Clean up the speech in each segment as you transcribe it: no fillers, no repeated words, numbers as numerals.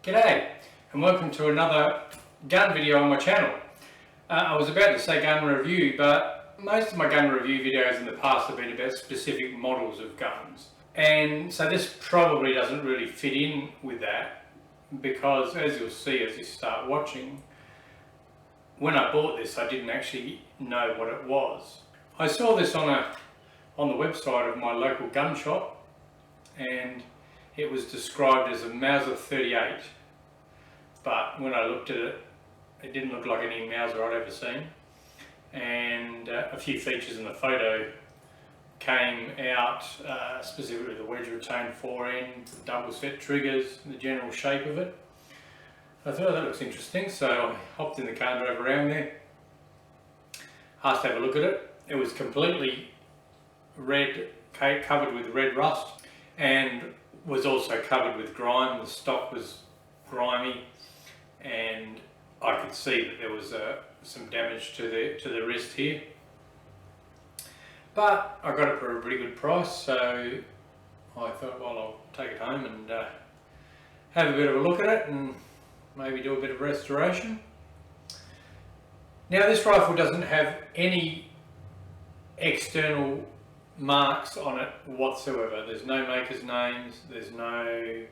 G'day and welcome to another gun video on my channel. I was about to say gun review, but most of my gun review videos in the past have been about specific models of guns. And so this probably doesn't really fit in with that, because as you'll see as you start watching, when I bought this I didn't actually know what it was. I saw this on the website of my local gun shop, and it was described as a Mauser 38, but when I looked at it, it didn't look like any Mauser I'd ever seen, and a few features in the photo came out, specifically the wedge retained forend, the double set triggers, the general shape of it. I thought that looks interesting, so I hopped in the car and drove around there, asked to have a look at it. It was completely red, covered with red rust, and was also covered with grime. The stock was grimy, and I could see that there was some damage to the wrist here. But I got it for a pretty good price, so I thought, well, I'll take it home and have a bit of a look at it and maybe do a bit of restoration. Now, this rifle doesn't have any external marks on it whatsoever. There's no maker's names, there's no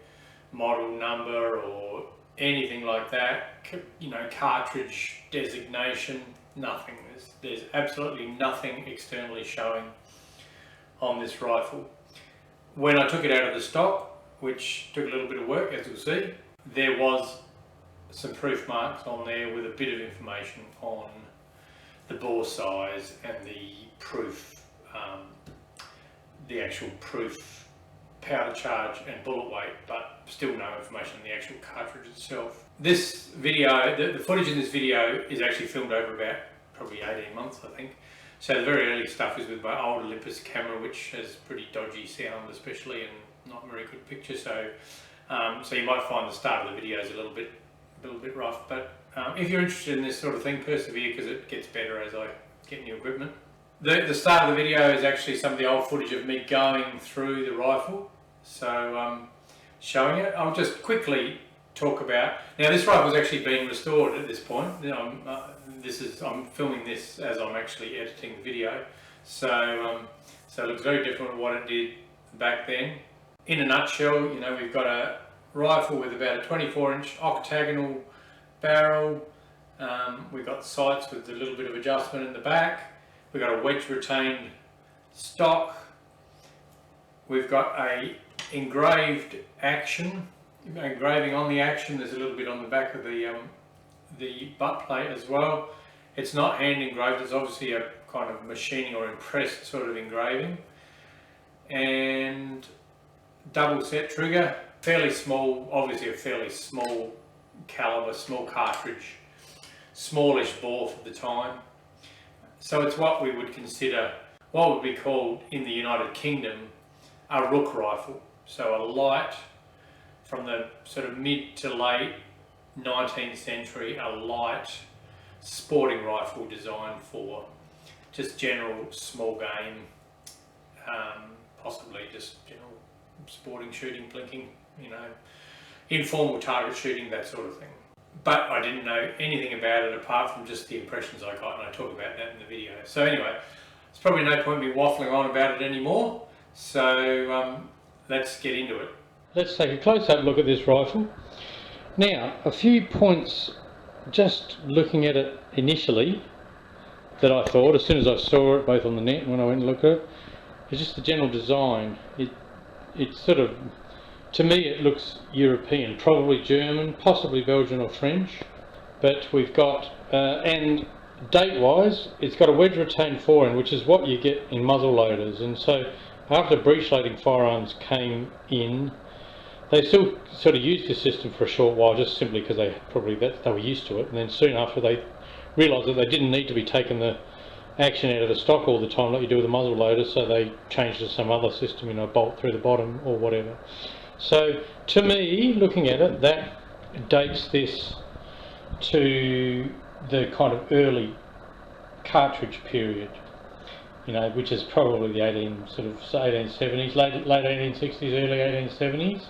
model number or anything like that, you know, cartridge designation, nothing. There's absolutely nothing externally showing on this rifle. When I took it out of the stock, which took a little bit of work, as you'll see, there was some proof marks on there with a bit of information on the bore size and the proof, the actual proof powder charge and bullet weight, but still no information on the actual cartridge itself. This video, the footage in this video is actually filmed over about probably 18 months, I think. So the very early stuff is with my old Olympus camera, which has pretty dodgy sound especially, and not very good picture, so so you might find the start of the videos a little bit rough, but if you're interested in this sort of thing, persevere, because it gets better as I get new equipment. The start of the video is actually some of the old footage of me going through the rifle, so showing it. I'll just quickly talk about, now this rifle is actually being restored at this point. I'm filming this as I'm actually editing the video, so it looks very different from what it did back then. In a nutshell, you know, we've got a rifle with about a 24-inch octagonal barrel. We've got sights with a little bit of adjustment in the back. We've got a wedge retained stock. We've got a engraved action, engraving on the action. There's a little bit on the back of the butt plate as well. It's not hand engraved, it's obviously a kind of machining or impressed sort of engraving. And double set trigger, fairly small, obviously a fairly small caliber, small cartridge, smallish bore for the time. So it's what we would consider, what would be called in the United Kingdom, a Rook rifle. So a light, from the sort of mid to late 19th century, a light sporting rifle designed for just general small game, possibly just general sporting shooting, blinking, you know, informal target shooting, that sort of thing. But I didn't know anything about it apart from just the impressions I got, and I talk about that in the video. So anyway, there's probably no point me waffling on about it anymore, so let's get into it. Let's take a close-up look at this rifle. Now, a few points just looking at it initially that I thought, as soon as I saw it both on the net and when I went and looked at it, is just the general design. It's sort of, to me it looks European, probably German, possibly Belgian or French, but we've got, and date-wise, it's got a wedge retained forend, which is what you get in muzzle loaders, and so after breech loading firearms came in, they still sort of used this system for a short while, just simply because they were used to it, and then soon after they realised that they didn't need to be taking the action out of the stock all the time like you do with a muzzle loader, so they changed to some other system, you know, bolt through the bottom or whatever. So to me, looking at it, that dates this to the kind of early cartridge period, you know, which is probably the 1870s, late 1860s, early 1870s.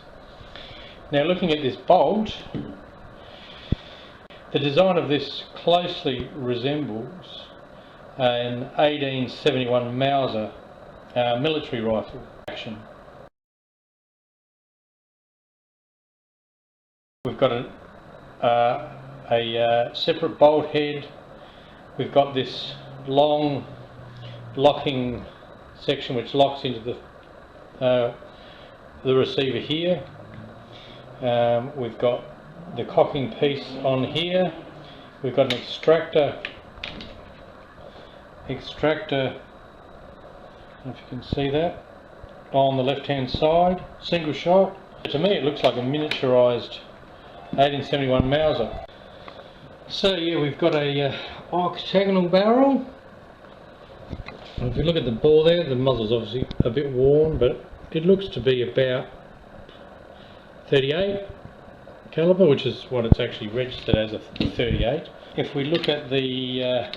Now looking at this bolt, the design of this closely resembles an 1871 Mauser military rifle action. We've got a separate bolt head. We've got this long locking section which locks into the receiver here. We've got the cocking piece on here. We've got an extractor. I don't know if you can see that, on the left hand side, single shot. To me it looks like a miniaturised 1871 Mauser. So yeah, we've got a octagonal barrel. If you look at the bore there, the muzzle's obviously a bit worn, but it looks to be about 38 caliber, which is what it's actually registered as, a 38. If we look at the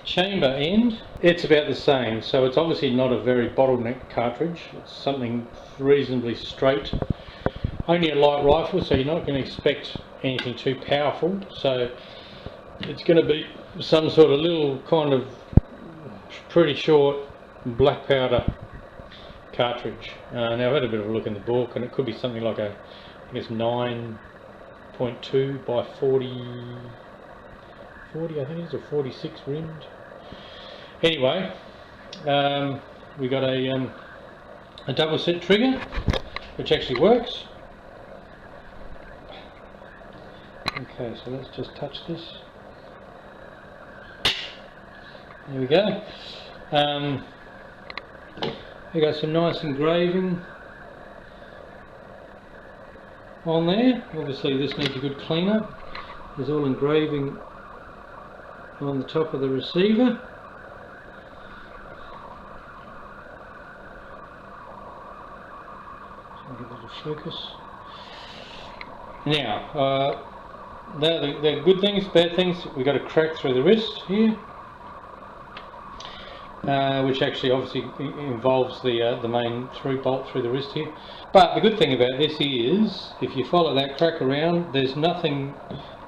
chamber end, it's about the same, so it's obviously not a very bottleneck cartridge. It's something reasonably straight. Only a light rifle, so you're not going to expect anything too powerful, so it's going to be some sort of little kind of pretty short black powder cartridge. Now I've had a bit of a look in the book, and it could be something like a, I guess 9.2 by 40 I think it is, or 46 rimmed. Anyway, we got a double set trigger which actually works. Okay, so let's just touch this. There we go. We got some nice engraving on there. Obviously this needs a good clean up. There's all engraving on the top of the receiver. So give it a focus. Now, they're good things, bad things. We've got a crack through the wrist here, which actually obviously involves the main through bolt through the wrist here. But the good thing about this is, if you follow that crack around, there's nothing.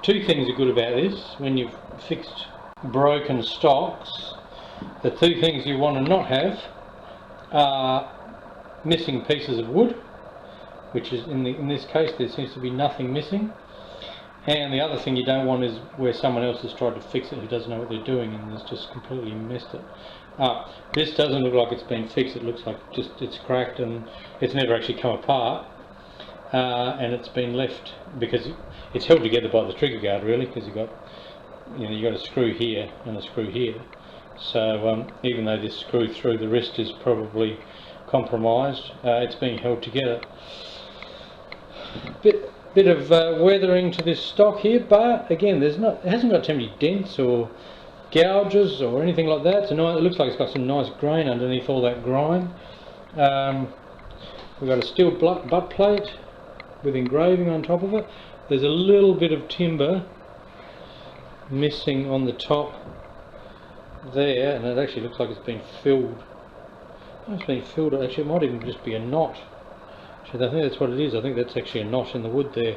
Two things are good about this. When you've fixed broken stocks, the two things you want to not have are missing pieces of wood, which is in this case there seems to be nothing missing. And the other thing you don't want is where someone else has tried to fix it who doesn't know what they're doing and has just completely messed it up. This doesn't look like it's been fixed. It looks like just it's cracked and it's never actually come apart, and it's been left because it's held together by the trigger guard, really, because you got a screw here and a screw here. So even though this screw through the wrist is probably compromised, it's being held together. Bit of weathering to this stock here, but again, it hasn't got too many dents or gouges or anything like that. So it looks like it's got some nice grain underneath all that grime. We've got a steel butt plate with engraving on top of it. There's a little bit of timber missing on the top there, and it actually looks like it's been filled. It's been filled. Actually, it might even just be a knot. Actually, I think that's what it is. I think that's actually a knot in the wood there.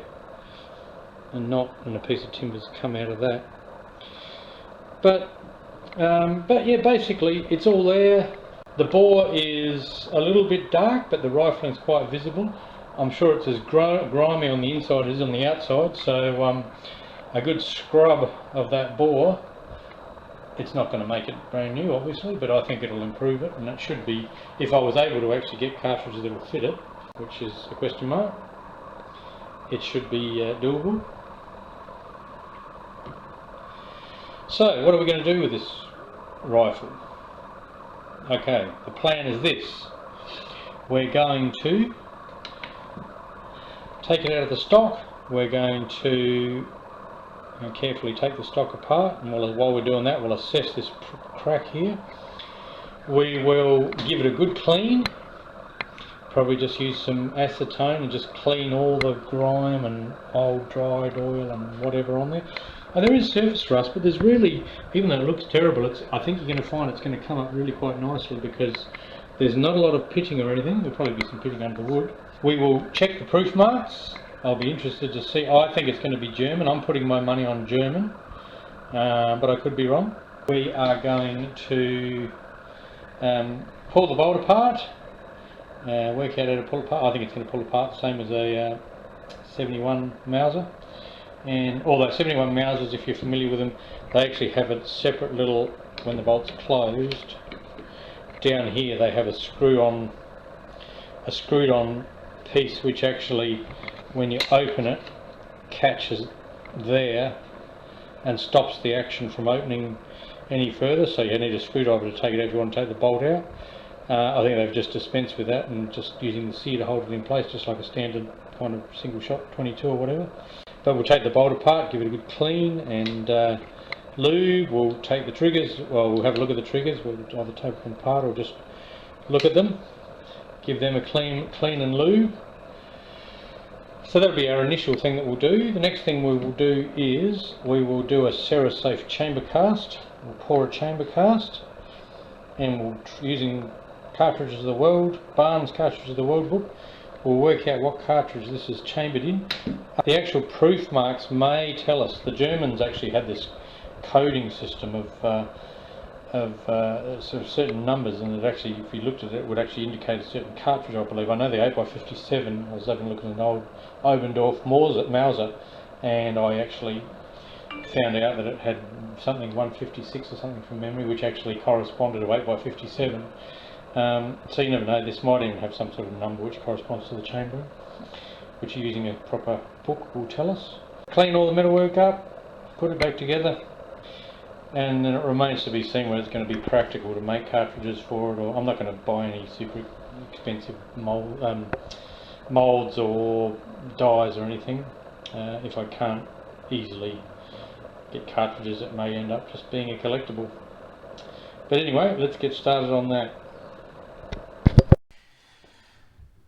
A knot and a piece of timber's come out of that. But yeah, basically it's all there. The bore is a little bit dark, but the rifling's quite visible. I'm sure it's as grimy on the inside as on the outside, so a good scrub of that bore. It's not going to make it brand new, obviously, but I think it'll improve it, and that should be, if I was able to actually get cartridges that will fit it, which is a question mark, it should be doable. So, what are we going to do with this rifle? Okay, the plan is this. We're going to take it out of the stock. We're going to carefully take the stock apart, and while we're doing that, we'll assess this crack here. We will give it a good clean. Probably just use some acetone and just clean all the grime and old dried oil and whatever on there. And there is surface rust, but there's really, even though it looks terrible, I think you're going to find it's going to come up really quite nicely, because There's not a lot of pitching or anything. There'll probably be some pitching under the wood. We will check the proof marks. I'll be interested to see. I think it's going to be German. I'm putting my money on German, but I could be wrong. We are going to pull the bolt apart, work out how to pull apart. I think it's going to pull apart the same as a 71 Mauser. And although 71 Mausers, if you're familiar with them, they actually have a separate little, when the bolt's closed, down here they have a screwed on piece which actually, when you open it, catches there and stops the action from opening any further, so you need a screwdriver to take it out if you want to take the bolt out. I think they've just dispensed with that and just using the sear to hold it in place, just like a standard kind of single shot 22 or whatever. But we'll take the bolt apart, give it a good clean and lube. We'll take the triggers, well, we'll have a look at the triggers. We'll either take them apart or just look at them, give them a clean and lube. So that'll be our initial thing that we'll do. The next thing we will do is we will do a Cerasafe chamber cast. We'll pour a chamber cast, and we'll, using Cartridges of the World, Barnes Cartridges of the World book, we'll work out what cartridge this is chambered in. The actual proof marks may tell us. The Germans actually had this coding system of sort of certain numbers, and it actually, if you looked at it, it would actually indicate a certain cartridge, I believe. I know the 8x57, I was having a look at an old Obendorf Mauser, and I actually found out that it had something 156 or something from memory, which actually corresponded to 8x57. So you never know, this might even have some sort of number which corresponds to the chamber, which using a proper book will tell us. Clean all the metalwork up, put it back together, and then it remains to be seen whether it's going to be practical to make cartridges for it, or I'm not going to buy any super expensive moulds or dyes or anything. If I can't easily get cartridges, it may end up just being a collectible. But anyway, let's get started on that.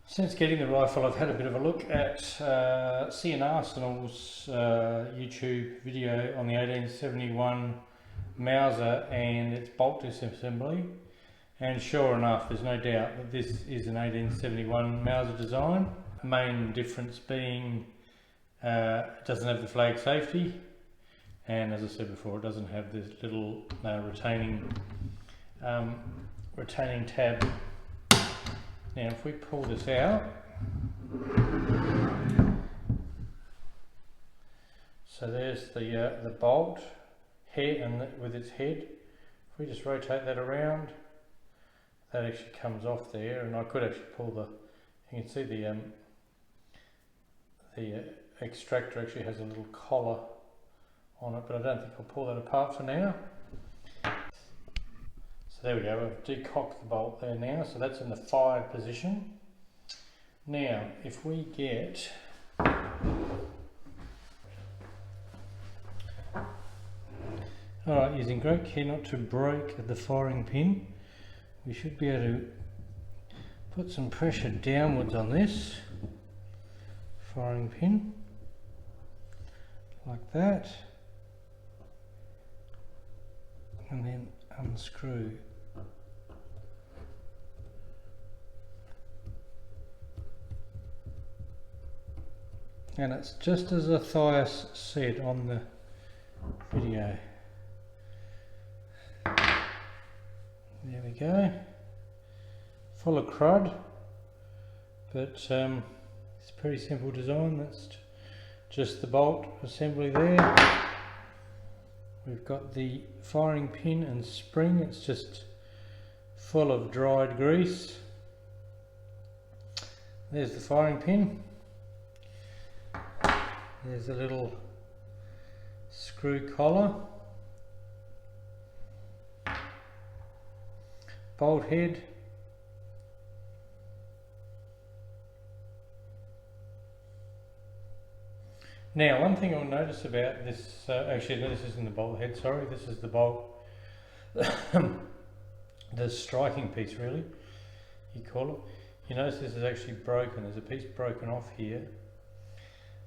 Since getting the rifle, I've had a bit of a look at C&R Arsenal's YouTube video on the 1871 Mauser and its bolt disassembly, and sure enough, there's no doubt that this is an 1871 Mauser design. The main difference being it doesn't have the flag safety, and as I said before, it doesn't have this little retaining tab. Now if we pull this out, so there's the bolt head, and with its head, if we just rotate that around, that actually comes off there, and I could actually pull you can see the extractor actually has a little collar on it, but I don't think I'll pull that apart for now. So there we go, we've decocked the bolt there now, so that's in the fired position. Now if we get alright, using great care not to break the firing pin, we should be able to put some pressure downwards on this firing pin, like that, and then unscrew. And it's just as Matthias said on the video. There we go. Full of crud, but it's a pretty simple design. That's just the bolt assembly there. We've got the firing pin and spring. It's just full of dried grease. There's the firing pin. There's a little screw collar. Bolt head. Now, one thing I'll notice about this, actually no, this isn't the bolt head, sorry, this is the bolt, the striking piece really, you call it. You notice this is actually broken, there's a piece broken off here.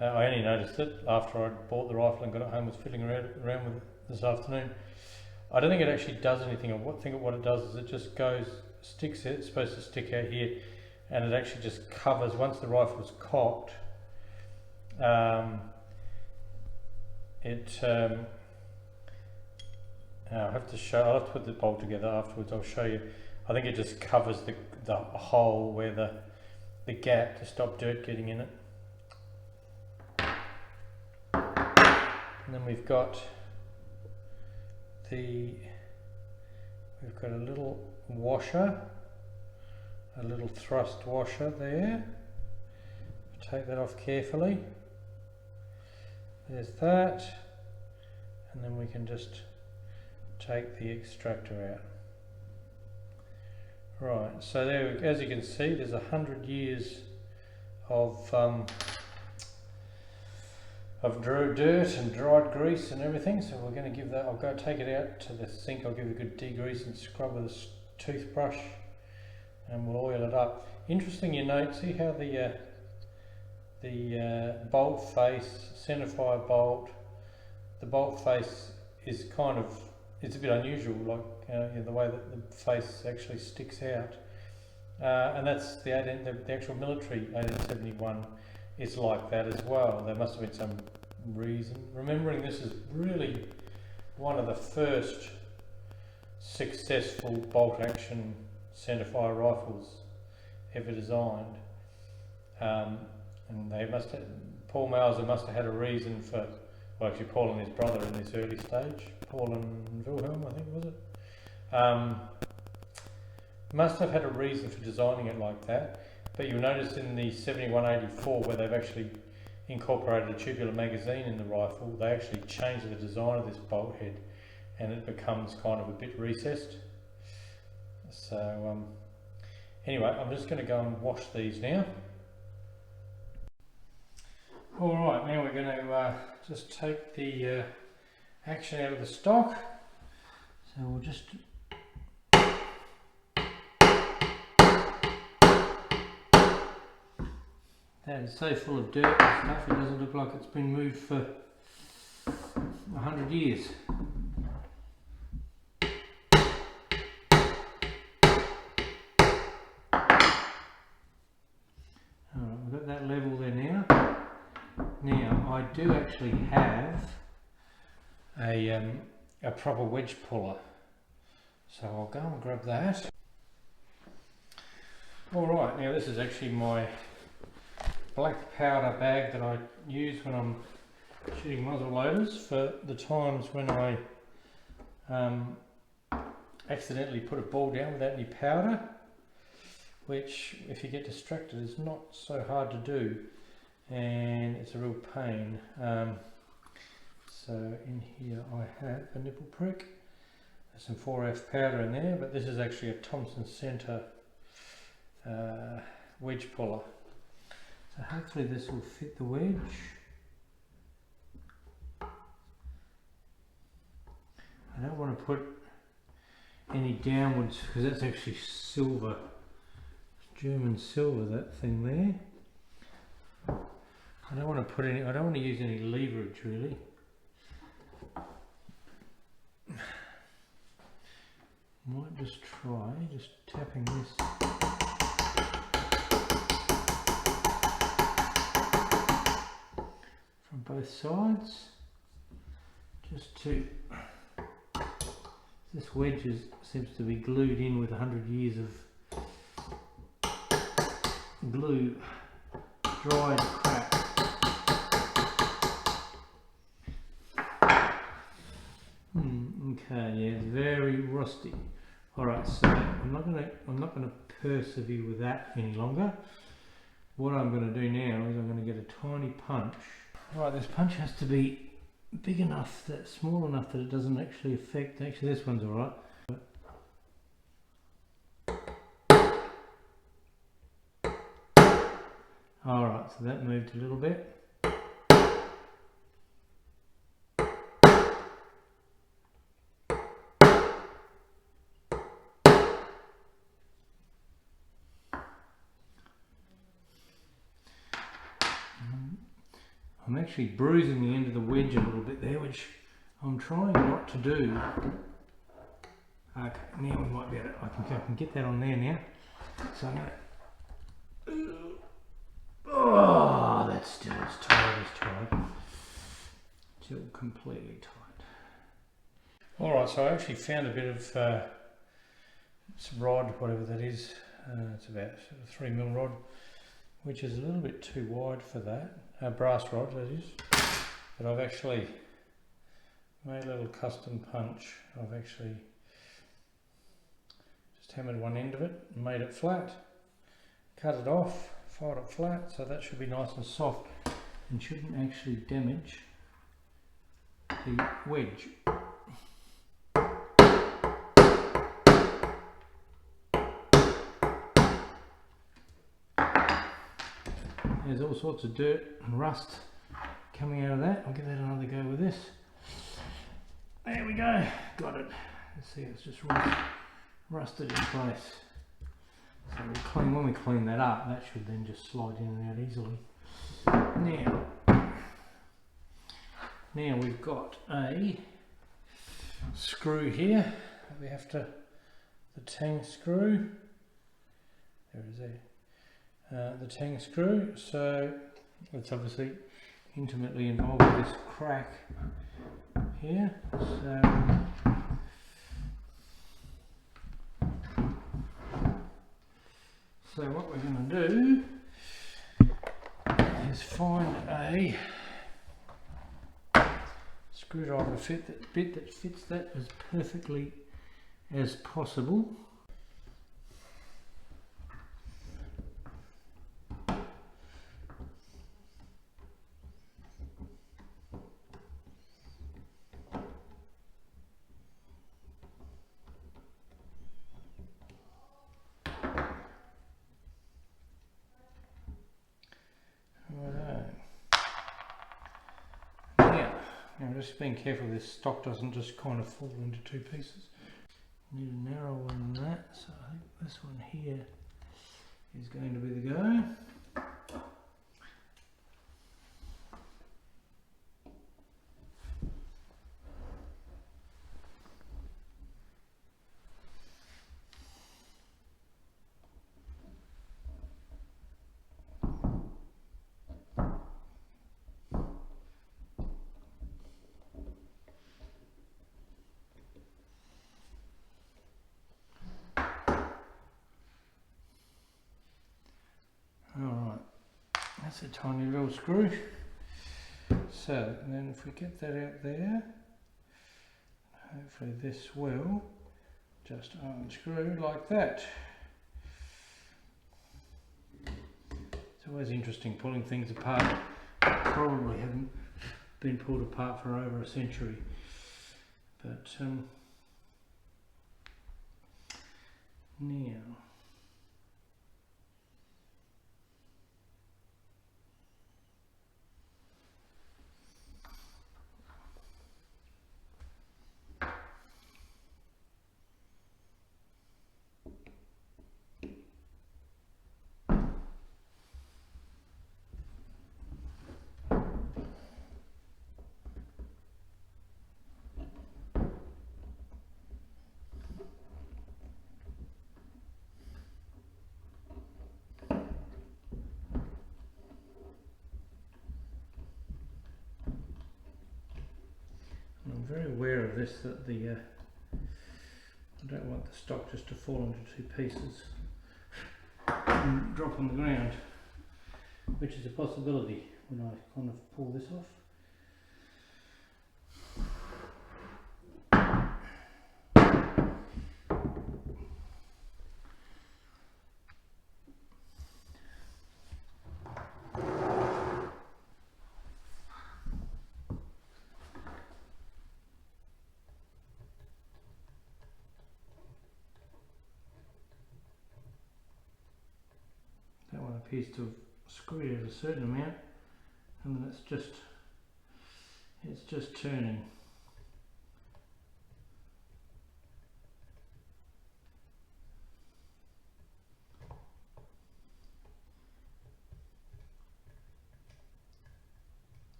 I only noticed it after I'd bought the rifle and got it home, was fiddling around with it this afternoon. I don't think it actually does anything. I think what it does is it just sticks it. It's supposed to stick out here, and it actually just covers. Once the rifle is cocked, I'll have to put the bolt together afterwards. I'll show you. I think it just covers the hole where the gap to stop dirt getting in it. And then we've got a little washer, a little thrust washer there. Take that off carefully. There's that, and then we can just take the extractor out. Right, so there, as you can see, there's 100 years of dirt and dried grease and everything. So we're going to give that. I'll go take it out to the sink. I'll give it a good degrease and scrub with a toothbrush, and we'll oil it up. Interesting, you note. See how the bolt face, centerfire bolt, the bolt face is it's a bit unusual, like the way that the face actually sticks out, and that's the actual military 1871 is like that as well. There must have been some reason. Remembering this is really one of the first successful bolt action centerfire rifles ever designed, and they must have, Paul Mauser must have had a reason for, well, actually Paul and his brother in this early stage, Paul and Wilhelm, I think, was it? Must have had a reason for designing it like that. But you'll notice in the 7184, where they've actually incorporated a tubular magazine in the rifle, they actually changed the design of this bolt head, and it becomes kind of a bit recessed. So anyway, I'm just going to go and wash these now. Alright, now we're going to just take the action out of the stock. So we'll just that is so full of dirt and stuff, it doesn't look like it's been moved for 100 years. Alright, we've got that level there now. Now, I do actually have a proper wedge puller, so I'll go and grab that. Alright, now this is actually my black powder bag that I use when I'm shooting muzzle loaders for the times when I accidentally put a ball down without any powder, which, if you get distracted, is not so hard to do, and it's a real pain. So in here I have a nipple prick. There's some 4F powder in there, but this is actually a Thompson Center wedge puller. So hopefully this will fit the wedge. I don't want to put any downwards because that's actually silver, German silver, that thing there. I don't want to put any, I don't want to use any leverage really. Might just try tapping this. From both sides, just to, this wedge seems to be glued in with 100 years of glue, dried crap. Okay, yeah, it's very rusty. Alright, so I'm not gonna persevere with that any longer. What I'm gonna do now is I'm gonna get a tiny punch. Right, this punch has to be big enough, small enough that it doesn't actually affect. Actually, this one's alright. Alright, so that moved a little bit. I'm actually bruising the end of the wedge a little bit there, which I'm trying not to do. Okay, now we might be able to, I can get that on there now. So I'm gonna, oh, that's still as tight as tight. Still completely tight. Alright, so I actually found a bit of some rod, whatever that is. It's about sort of 3mm rod, which is a little bit too wide for that. Brass rod, that is. But I've actually made a little custom punch. I've actually just hammered one end of it and made it flat. Cut it off, filed it flat, so that should be nice and soft and shouldn't actually damage the wedge. There's all sorts of dirt and rust coming out of that. I'll give that another go with this. There we go, got it. Let's see, it's just rusted in place. So when we clean that up, that should then just slide in and out easily. Now we've got a screw here that we have to, the tang screw. There it is there. The tang screw, so it's obviously intimately involved with this crack here. So what we're going to do is find a screwdriver bit that fits that as perfectly as possible. Now just being careful this stock doesn't just kind of fall into two pieces. Need a narrower one than that, so I think this one here is going to be the go. Alright, that's a tiny little screw. So, and then if we get that out there, hopefully this will just unscrew like that. It's always interesting pulling things apart that probably haven't been pulled apart for over a century. But now I'm very aware of this, that the I don't want the stock just to fall into two pieces and drop on the ground, which is a possibility when I kind of pull this off. That one appears to have screwed out a certain amount, and then it's just turning.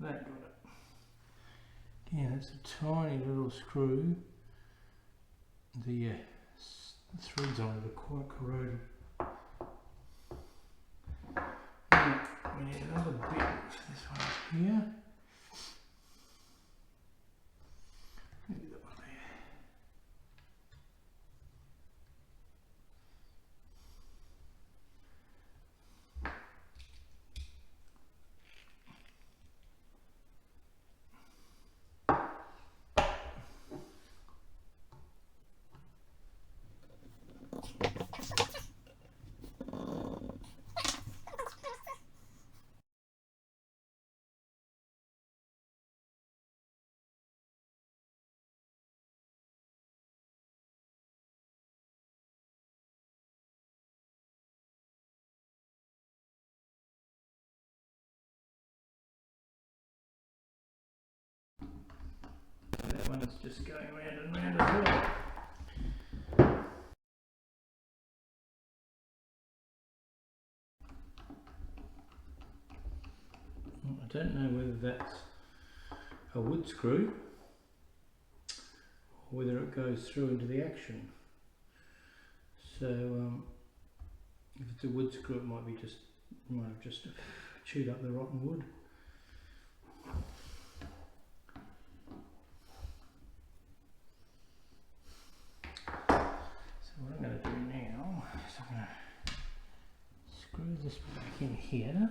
That got it. Yeah, it's a tiny little screw. The threads on it are quite corroded. Now, we need another bit for this one up here. Maybe that one there. That one is just going round and round as well. I don't know whether that's a wood screw or whether it goes through into the action. So if it's a wood screw, it might have just chewed up the rotten wood. So what I'm going to do now is I'm going to screw this back in here.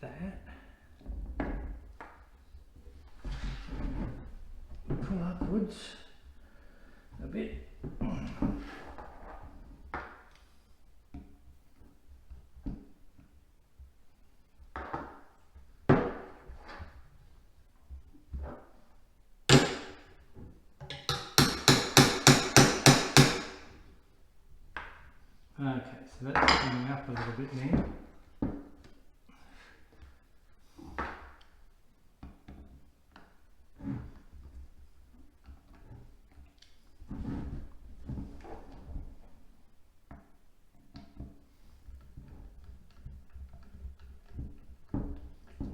That. Pull upwards a bit. Okay, so that's coming up a little bit now.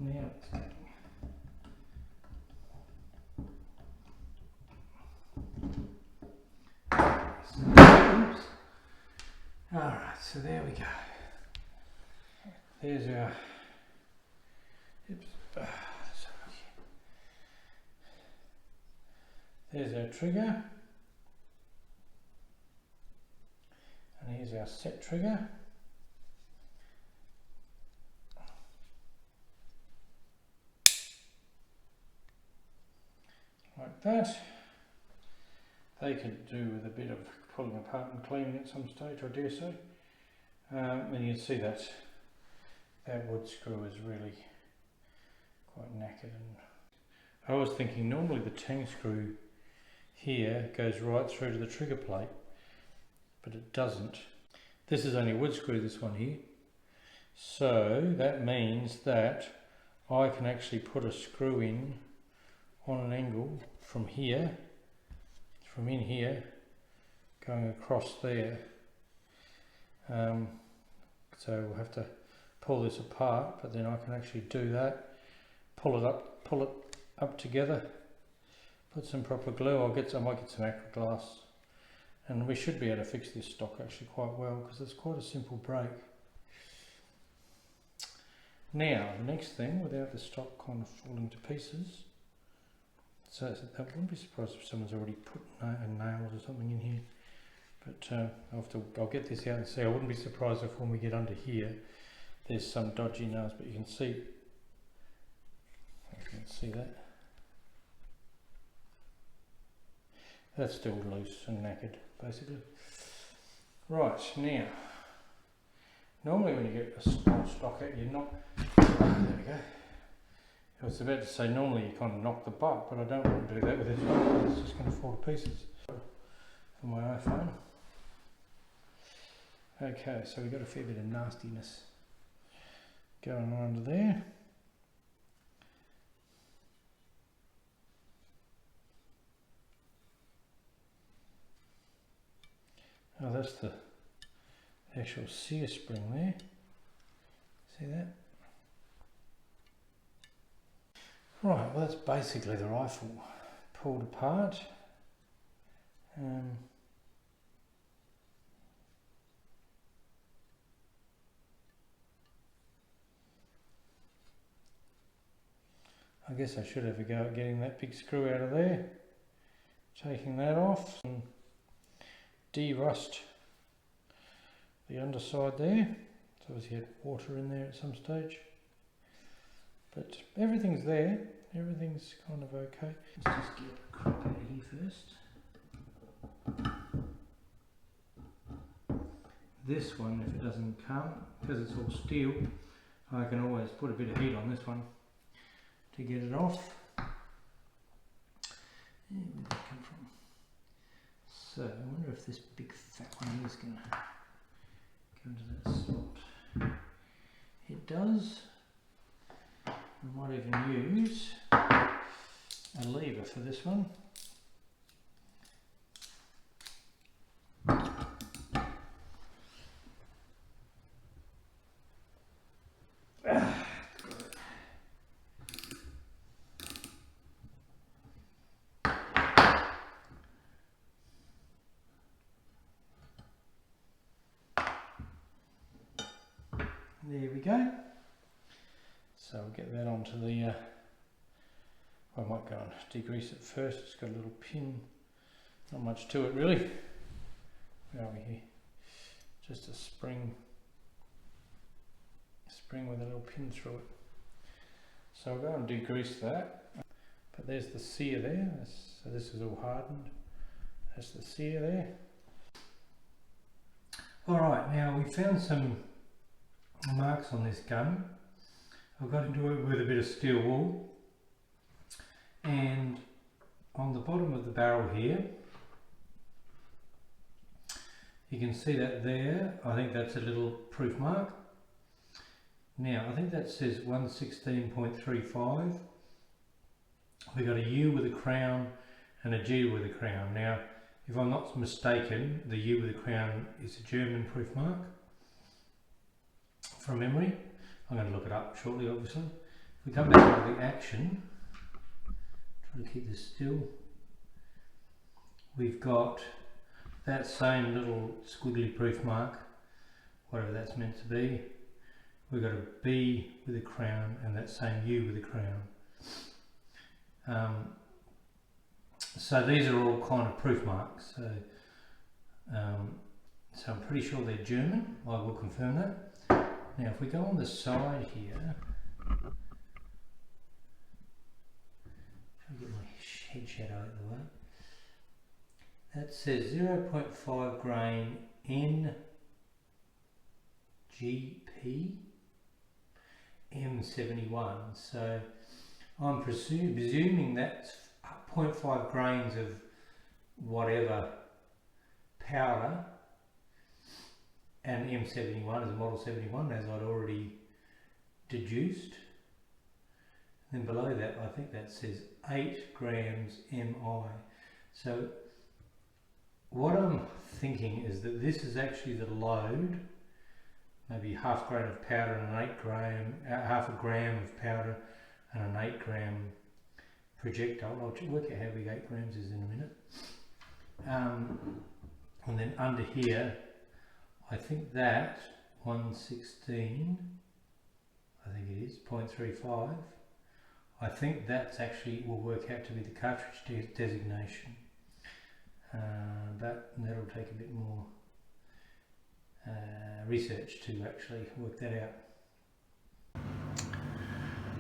Now it's going. Oops. Alright, so there we go. There's our. Oops. There's our trigger. And here's our set trigger. Like that. They could do with a bit of pulling apart and cleaning at some stage, I dare say. And you can see that wood screw is really quite knackered. And I was thinking normally the tang screw here goes right through to the trigger plate, but it doesn't. This is only a wood screw, this one here. So that means that I can actually put a screw in on an angle from here, from in here, going across there. So we'll have to pull this apart, but then I can actually do that, pull it up together, put some proper glue. I might get some acrylic glass, and we should be able to fix this stock actually quite well because it's quite a simple break. Now the next thing, without the stock kind of falling to pieces, so I wouldn't be surprised if someone's already put nails or something in here, but I'll get this out and see. I wouldn't be surprised if when we get under here there's some dodgy nails, but you can see, if you can see that, that's still loose and knackered basically. Right, now normally when you get a small stock out, you're not, there we go. I was about to say normally you kind of knock the butt, but I don't want to do that with this one. It's just going to fall to pieces for my iPhone. Okay, so we've got a fair bit of nastiness going on under there. Oh, that's the actual sear spring there. See that? Right, well that's basically the rifle pulled apart. I guess I should have a go at getting that big screw out of there, taking that off and de-rust the underside there. It's obviously had water in there at some stage, but everything's there, everything's kind of okay. Let's just get the crap out of here first. This one, if it doesn't come, because it's all steel, I can always put a bit of heat on this one to get it off. Where did that come from? So I wonder if this big fat one here is going to go into that slot. It does. I might even use a lever for this one. There we go. So we'll get that onto the, I might go and degrease it first. It's got a little pin, not much to it really. Where are we here? Just a spring with a little pin through it. So I'll go and degrease that. But there's the sear there, so this is all hardened. That's the sear there. Alright, now we found some marks on this gun. I've got into it with a bit of steel wool, and on the bottom of the barrel here you can see that there. I think that's a little proof mark. Now I think that says 116.35. we got a U with a crown and a G with a crown. Now if I'm not mistaken, the U with a crown is a German proof mark from memory. I'm going to look it up shortly, obviously. If we come back to the action, try to keep this still, we've got that same little squiggly proof mark, whatever that's meant to be. We've got a B with a crown and that same U with a crown. So these are all kind of proof marks. So I'm pretty sure they're German. I will confirm that. Now if we go on the side here, try to get my head shadow out of the way, that says 0.5 grain NGP M71. So I'm presuming that's 0.5 grains of whatever powder, and M71 is a model 71 as I'd already deduced. And then below that I think that says 8 grams MI. So what I'm thinking is that this is actually the load, maybe half grain of powder and half a gram of powder and an 8 gram projectile. I'll work out how big 8 grams is in a minute. And then under here, I think that 116, I think it is, 0.35, I think that's actually will work out to be the cartridge designation. But that'll take a bit more research to actually work that out.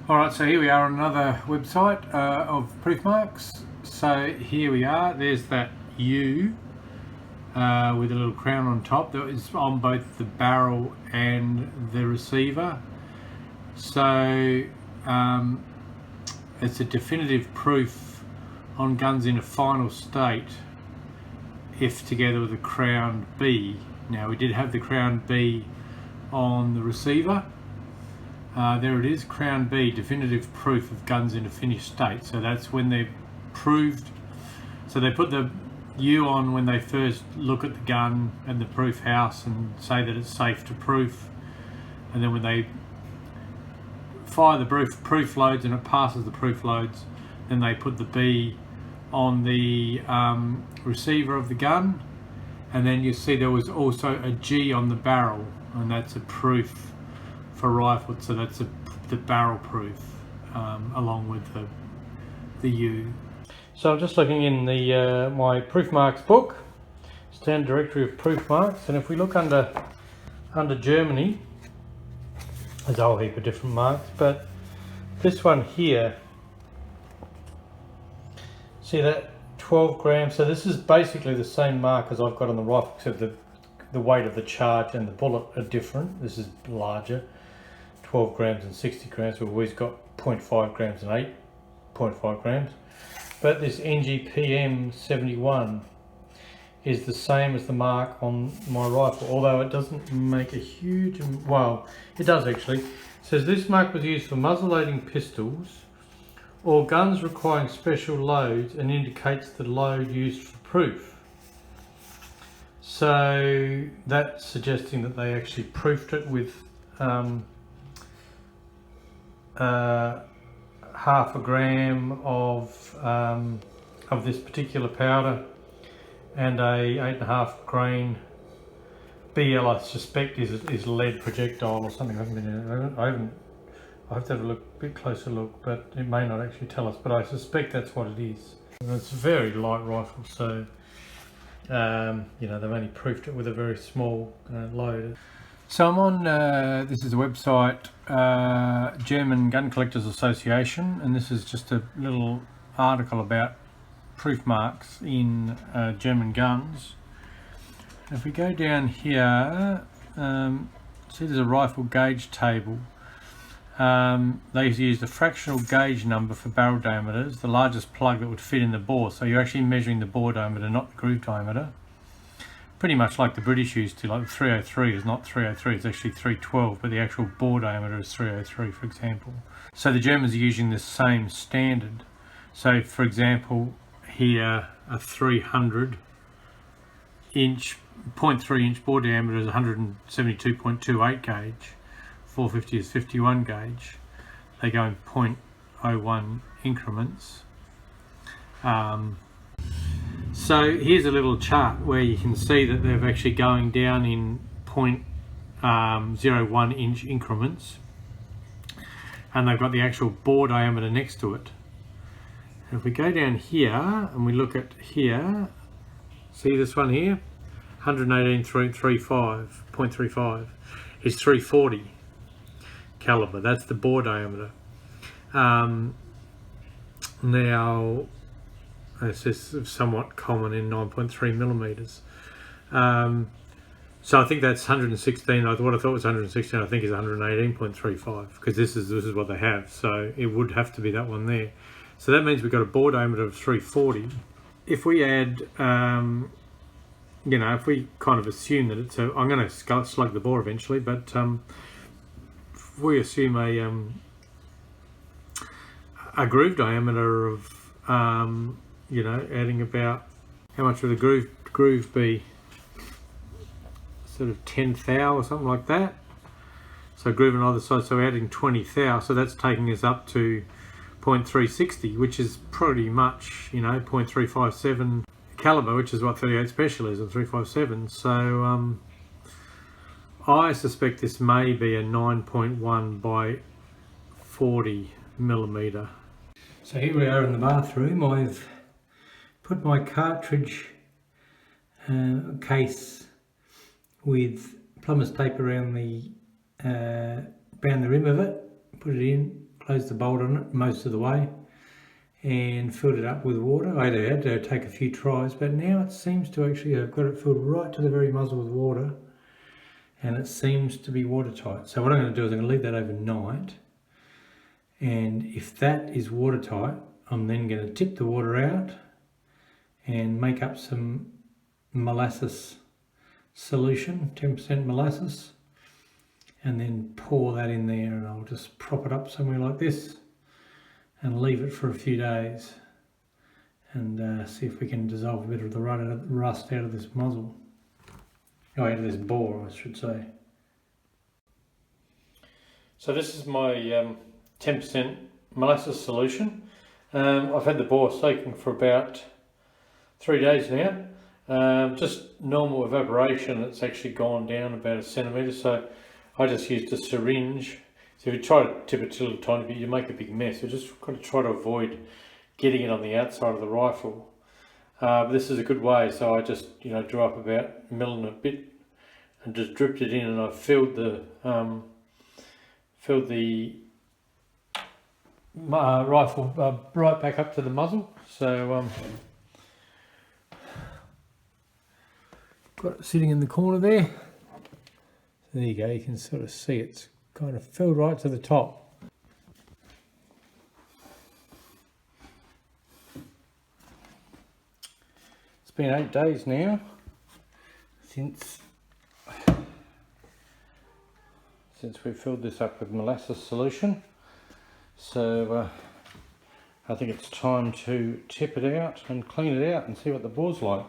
Alright, so here we are on another website of proof marks. So here we are, there's that U with a little crown on top that is on both the barrel and the receiver. So it's a definitive proof on guns in a final state if together with a crown B. Now we did have the crown B on the receiver. There it is, crown B, definitive proof of guns in a finished state. So that's when they've proved, so they put the you on when they first look at the gun and the proof house and say that it's safe to proof, and then when they fire the proof loads and it passes the proof loads, then they put the B on the receiver of the gun, and then you see there was also a G on the barrel, and that's a proof for rifles, so that's the barrel proof along with the U. So I'm just looking in the my proof marks book, standard directory of proof marks, and if we look under Germany, there's a whole heap of different marks, but this one here, see that 12 grams, so this is basically the same mark as I've got on the rifle, except the weight of the charge and the bullet are different. This is larger, 12 grams and 60 grams. We've always got 0.5 grams and 8.5 grams. But this NGPM 71 is the same as the mark on my rifle, although it doesn't make a huge, well, it does actually. It says this mark was used for muzzle loading pistols or guns requiring special loads and indicates the load used for proof. So that's suggesting that they actually proofed it with half a gram of this particular powder and a 8.5 grain BL, I suspect is lead projectile or something. I have to have a bit closer look, but it may not actually tell us, but I suspect that's what it is. And it's a very light rifle, so you know, they've only proofed it with a very small load. So I'm on, this is a website, German Gun Collectors Association, and this is just a little article about proof marks in German guns. If we go down here, see there's a rifle gauge table. They used a fractional gauge number for barrel diameters, the largest plug that would fit in the bore. So you're actually measuring the bore diameter, not the groove diameter. Pretty much like the British used to, like the 303 is not 303, it's actually 312, but the actual bore diameter is 303, for example. So the Germans are using the same standard. So for example, here a 300 inch, 0.3 inch bore diameter is 172.28 gauge. 450 is 51 gauge. They go in 0.01 increments. So here's a little chart where you can see that they're actually going down in 0.01 inch increments, and they've got the actual bore diameter next to it. And if we go down here and we look at here, see this one here, 118.35 is 340 caliber. That's the bore diameter. Now this is somewhat common in 9.3 millimeters. So I think that's 116. What I thought was 116, I think is 118.35, because this is what they have. So it would have to be that one there. So that means we've got a bore diameter of 340. If we add, you know, if we kind of assume that it's I'm going to slug the bore eventually, but if we assume a groove diameter of, you know, adding about, how much would a groove be? Sort of 10 thou or something like that. So groove on either side, so we're adding 20 thou, so that's taking us up to 0.360, which is pretty much, you know, 0.357 caliber, which is what 38 Special is, or 357. So I suspect this may be a 9.1 by 40 millimeter. So here we are in the bathroom. I've put my cartridge case with plumber's tape around the rim of it, put it in, closed the bolt on it most of the way, and filled it up with water. I had to take a few tries, but now it seems to actually, I've got it filled right to the very muzzle with water, and it seems to be watertight. So what I'm going to do is I'm going to leave that overnight, and if that is watertight, I'm then going to tip the water out and make up some molasses solution, 10% molasses, and then pour that in there, and I'll just prop it up somewhere like this and leave it for a few days, and see if we can dissolve a bit of the rust out of this muzzle. Oh, out of this bore, I should say. So this is my 10% molasses solution. I've had the bore soaking for about 3 days now. Just normal evaporation, it's actually gone down about 1 centimetre, so I just used a syringe. So if you try to tip it a little tiny bit, you make a big mess. You just got to try to avoid getting it on the outside of the rifle. But this is a good way, so I just drew up about a mil and a bit and just dripped it in, and I filled the rifle right back up to the muzzle. So got it sitting in the corner there. So there you go, you can sort of see it's kind of filled right to the top. It's been 8 days now since we filled this up with molasses solution, so I think it's time to tip it out and clean it out and see what the bore's like.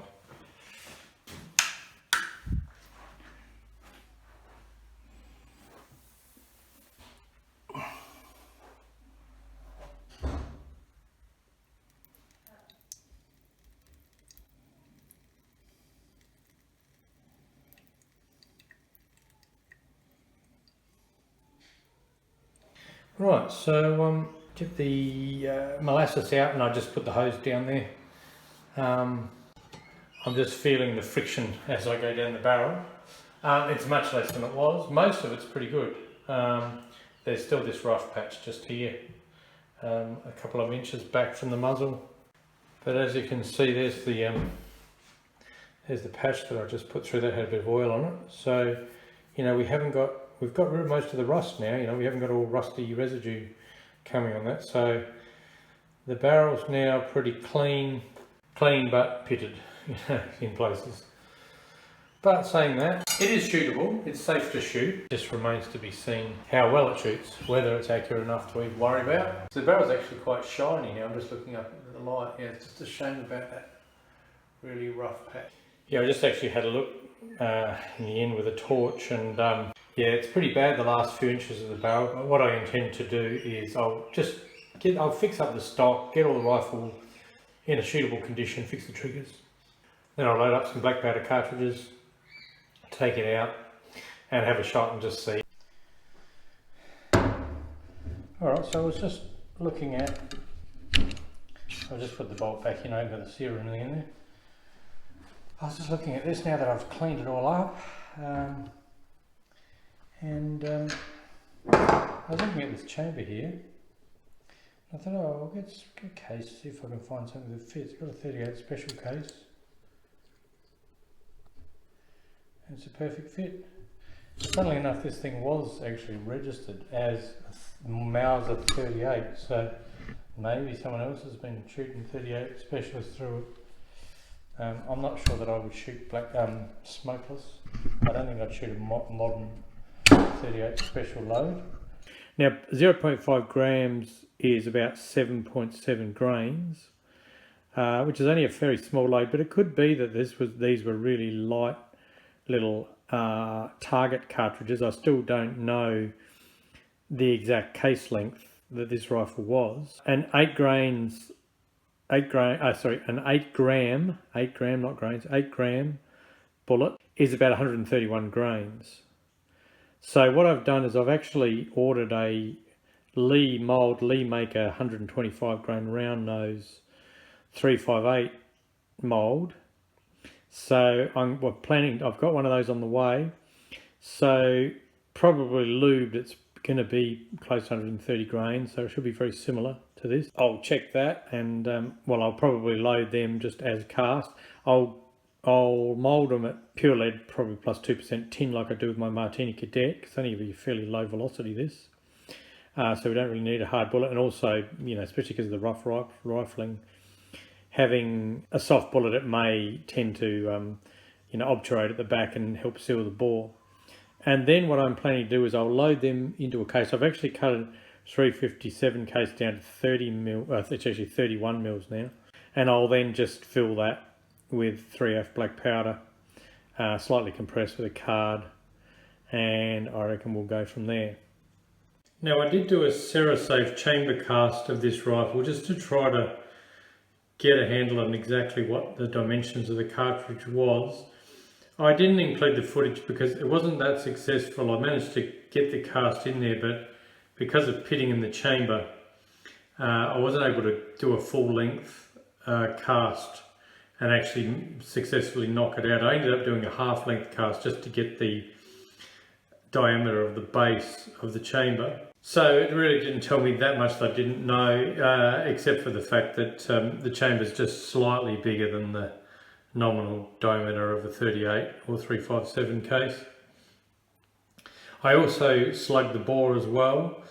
Right, so get the molasses out, and I just put the hose down there. I'm just feeling the friction as I go down the barrel. It's much less than it was. Most of it's pretty good. There's still this rough patch just here, a couple of inches back from the muzzle. But as you can see, there's the patch that I just put through. That had a bit of oil on it. So, we've got rid of most of the rust now. We haven't got all rusty residue coming on that. So the barrel's now pretty clean but pitted in places. But saying that, it is shootable. It's safe to shoot. It just remains to be seen how well it shoots, whether it's accurate enough to even worry about. So the barrel's actually quite shiny now. I'm just looking up at the light. Yeah, it's just a shame about that really rough patch. Yeah, I just actually had a look in the end with a torch, and yeah, it's pretty bad, the last few inches of the barrel. But what I intend to do is I'll fix up the stock, get all the rifle in a shootable condition, fix the triggers. Then I'll load up some black powder cartridges, take it out and have a shot and just see. Alright, so I was just looking at, I'll just put the bolt back in over the sear and everything in there. I was just looking at this now that I've cleaned it all up. I was looking at this chamber here. I thought, oh, I'll get a case, see if I can find something that fits. It's got a 38 special case. And it's a perfect fit. Funnily enough, this thing was actually registered as a Mauser 38, so maybe someone else has been shooting 38 specialists through it. I'm not sure that I would shoot smokeless. I don't think I'd shoot a modern 38 special load. Now 0.5 grams is about 7.7 grains, which is only a very small load, but it could be that these were really light little target cartridges. I still don't know the exact case length that this rifle was. And 8 gram bullet is about 131 grains. So what I've done is I've actually ordered a Lee Maker 125 grain round nose 358 mold. So I've got one of those on the way. So probably lubed, it's going to be close to 130 grains, so it should be very similar to this. I'll check that, and I'll probably load them just as cast. I'll mould them at pure lead, probably plus 2% tin, like I do with my Martini Cadet, because it's only a fairly low velocity this. So we don't really need a hard bullet, and also, especially because of the rough rifling, having a soft bullet, it may tend to obturate at the back and help seal the bore. And then what I'm planning to do is I'll load them into a case. I've actually cut a 357 case down to 30 mil. It's actually 31 mils now. and I'll then just fill that with 3F black powder, slightly compressed with a card, and I reckon we'll go from there. Now I did do a Cerasafe chamber cast of this rifle just to try to get a handle on exactly what the dimensions of the cartridge was. I didn't include the footage because it wasn't that successful. I managed to get the cast in there, but because of pitting in the chamber, I wasn't able to do a full length cast and actually successfully knock it out. I ended up doing a half length cast just to get the diameter of the base of the chamber. So it really didn't tell me that much that I didn't know, except for the fact that the chamber is just slightly bigger than the nominal diameter of a 38 or 357 case. I also slugged the bore as well.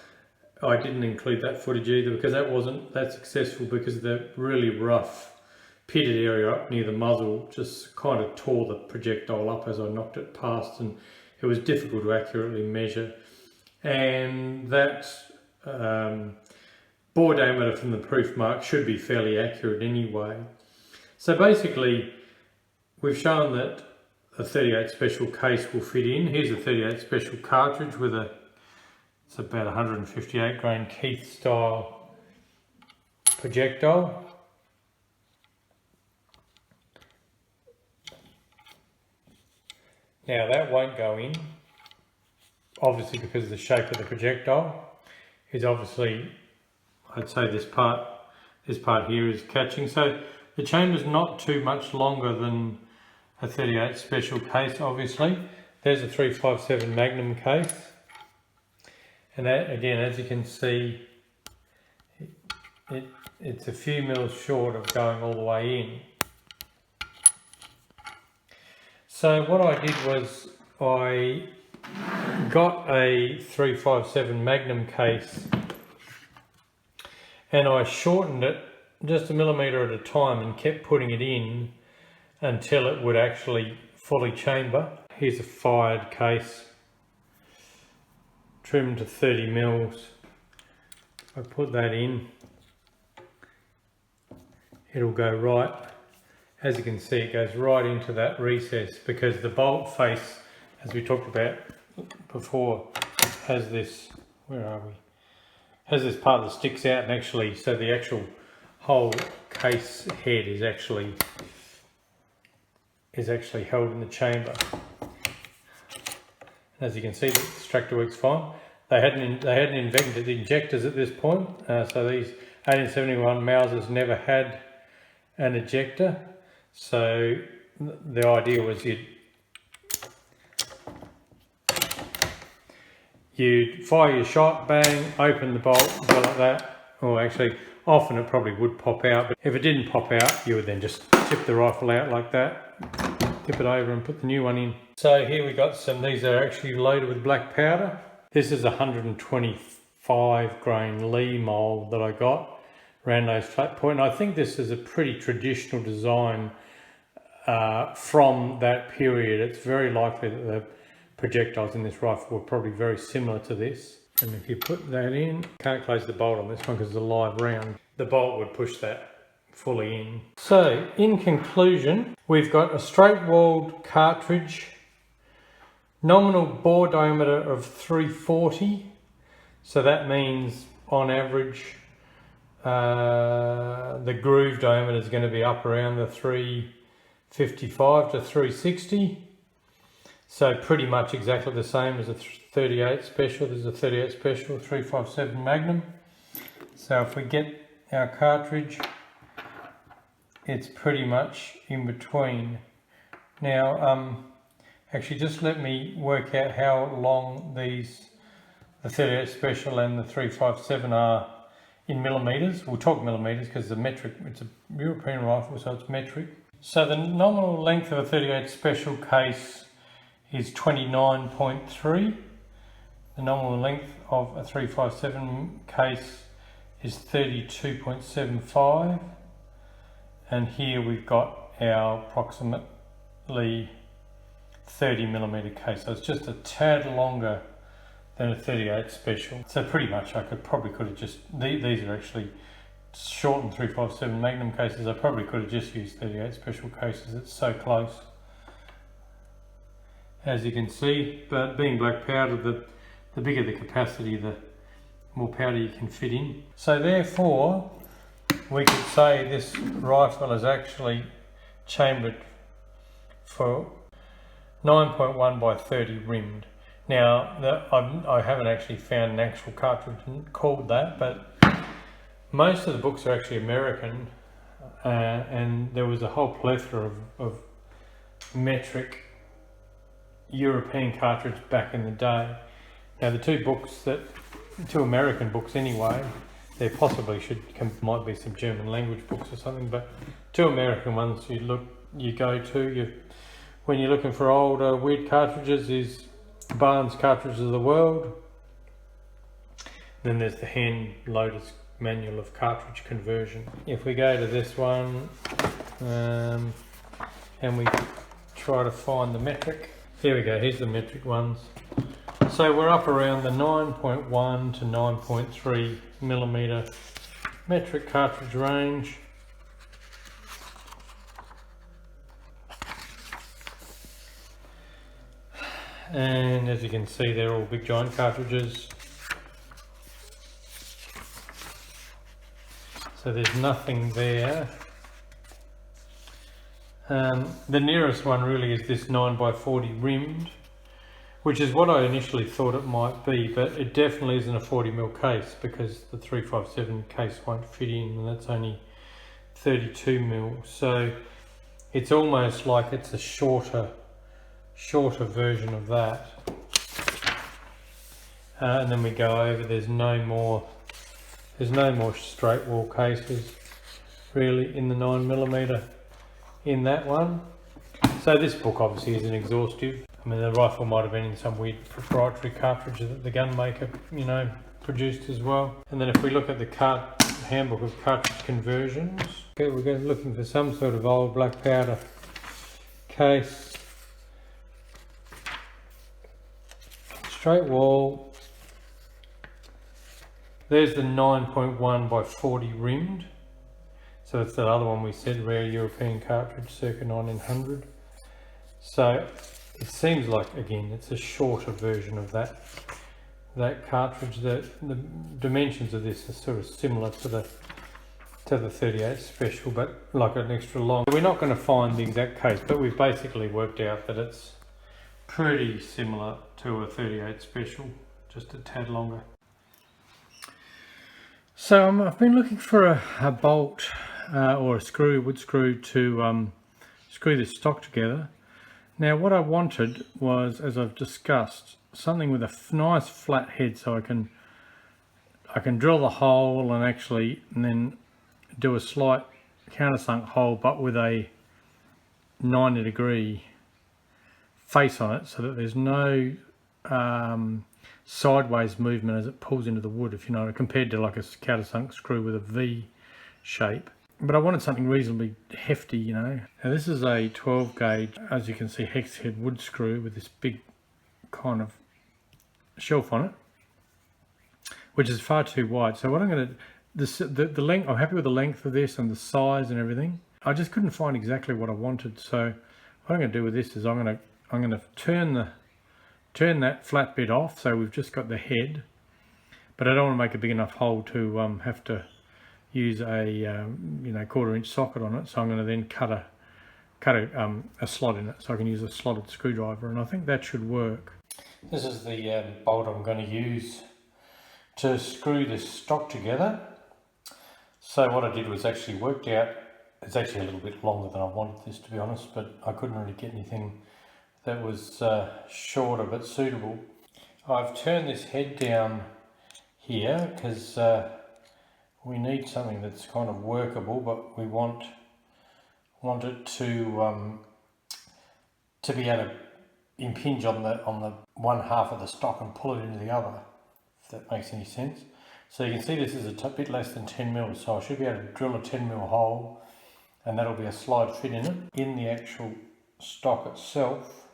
I didn't include that footage either because that wasn't that successful, because the really rough pitted area up near the muzzle just kind of tore the projectile up as I knocked it past, and it was difficult to accurately measure. And that bore diameter from the proof mark should be fairly accurate anyway. So basically we've shown that a 38 special case will fit in. Here's a 38 special cartridge with it's about 158 grain Keith style projectile. Now that won't go in, obviously, because the shape of the projectile is obviously, I'd say this part here is catching. So the chamber's not too much longer than a 38 special case, obviously. There's a 357 Magnum case. And that, again, as you can see, it's a few mils short of going all the way in. So what I did was I got a 357 Magnum case and I shortened it just a millimetre at a time and kept putting it in until it would actually fully chamber. Here's a fired case, trimmed to 30 mils. I put that in, it'll go right. As you can see, it goes right into that recess because the bolt face, as we talked about before, has this, where are we? Has this part that sticks out, and actually, so the actual whole case head is actually held in the chamber. As you can see, the extractor works fine. They hadn't invented injectors at this point, so these 1871 Mausers never had an ejector. So the idea was you'd fire your shot, bang, open the bolt, go like that. Or actually, often it probably would pop out, but if it didn't pop out, you would then just tip the rifle out like that, tip it over and put the new one in. So here we got some, these are actually loaded with black powder. This is a 125 grain Lee mold that I got, Rando's flat point. And I think this is a pretty traditional design from that period. It's very likely that the projectiles in this rifle were probably very similar to this. And if you put that in, can't close the bolt on this one because it's a live round. The bolt would push that fully in. So in conclusion, we've got a straight walled cartridge, nominal bore diameter of 340. So that means on average, the groove diameter is going to be up around the 355 to 360. So pretty much exactly the same as a 38 special. There's a 38 special 357 Magnum. So if we get our cartridge, it's pretty much in between. Now, actually just let me work out how long the 38 special and the 357 are in millimetres. We'll talk millimetres because it's a European rifle, so it's metric. So the nominal length of a 38 special case is 29.3. The nominal length of a 357 case is 32.75. And here we've got our approximately 30mm case. So it's just a tad longer than a 38 special. So pretty much I could have just, these are actually shortened 357 Magnum cases. I probably could have just used 38 special cases, it's so close, as you can see. But being black powder, the bigger the capacity, the more powder you can fit in. So therefore, we could say this rifle is actually chambered for 9.1 by 30 rimmed. Now, I haven't actually found an actual cartridge called that, but most of the books are actually American, and there was a whole plethora of metric European cartridge back in the day. Now, the two American books anyway, there possibly might be some German language books or something, but two American ones you go to when you're looking for old weird cartridges is Barnes Cartridges of the World. Then there's the Hand Loader's Manual of Cartridge Conversion. If we go to this one and we try to find the metric, here we go, here's the metric ones. So we're up around the 9.1 to 9.3 millimeter metric cartridge range. And as you can see, they're all big giant cartridges. So there's nothing there. The nearest one really is this 9x40 rimmed, which is what I initially thought it might be, but it definitely isn't a 40mm case because the 357 case won't fit in, and that's only 32mm. So it's almost like it's a shorter version of that. And then we go over, there's no more straight wall cases really in the 9mm in that one. So this book obviously isn't exhaustive. I mean, the rifle might have been in some weird proprietary cartridge that the gun maker, produced as well. And then if we look at the handbook of cartridge conversions, okay, we're going looking for some sort of old black powder case. Straight wall. There's the 9.1 by 40 rimmed. So it's that other one we said, rare European cartridge circa 1900. So it seems like, again, it's a shorter version of that cartridge. The dimensions of this are sort of similar to the 38 special, but like an extra long. We're not going to find the exact case, but we've basically worked out that it's pretty similar to a 38 special, just a tad longer. So I've been looking for a bolt or a wood screw to screw this stock together. Now what I wanted was, as I've discussed, something with a nice flat head, so I can drill the hole and then do a slight countersunk hole, but with a 90-degree face on it, so that there's no sideways movement as it pulls into the wood, if you know, compared to like a countersunk screw with a V shape. But I wanted something reasonably hefty, Now this is a 12 gauge, as you can see, hex head wood screw with this big kind of shelf on it, which is far too wide. So what I'm going to, the length, I'm happy with the length of this and the size and everything. I just couldn't find exactly what I wanted. So what I'm going to do with this is I'm going to turn that flat bit off, so we've just got the head, but I don't want to make a big enough hole to have to use a 1/4-inch socket on it. So I'm going to then cut a slot in it, so I can use a slotted screwdriver, and I think that should work. This is the bolt I'm going to use to screw this stock together. So what I did was actually worked out, it's actually a little bit longer than I wanted this, to be honest, but I couldn't really get anything that was shorter but suitable. I've turned this head down here because we need something that's kind of workable, but we want it to be able to impinge on the one half of the stock and pull it into the other, if that makes any sense. So you can see this is a bit less than 10mm, so I should be able to drill a 10mm hole, and that'll be a slide fit in it. In the actual stock itself,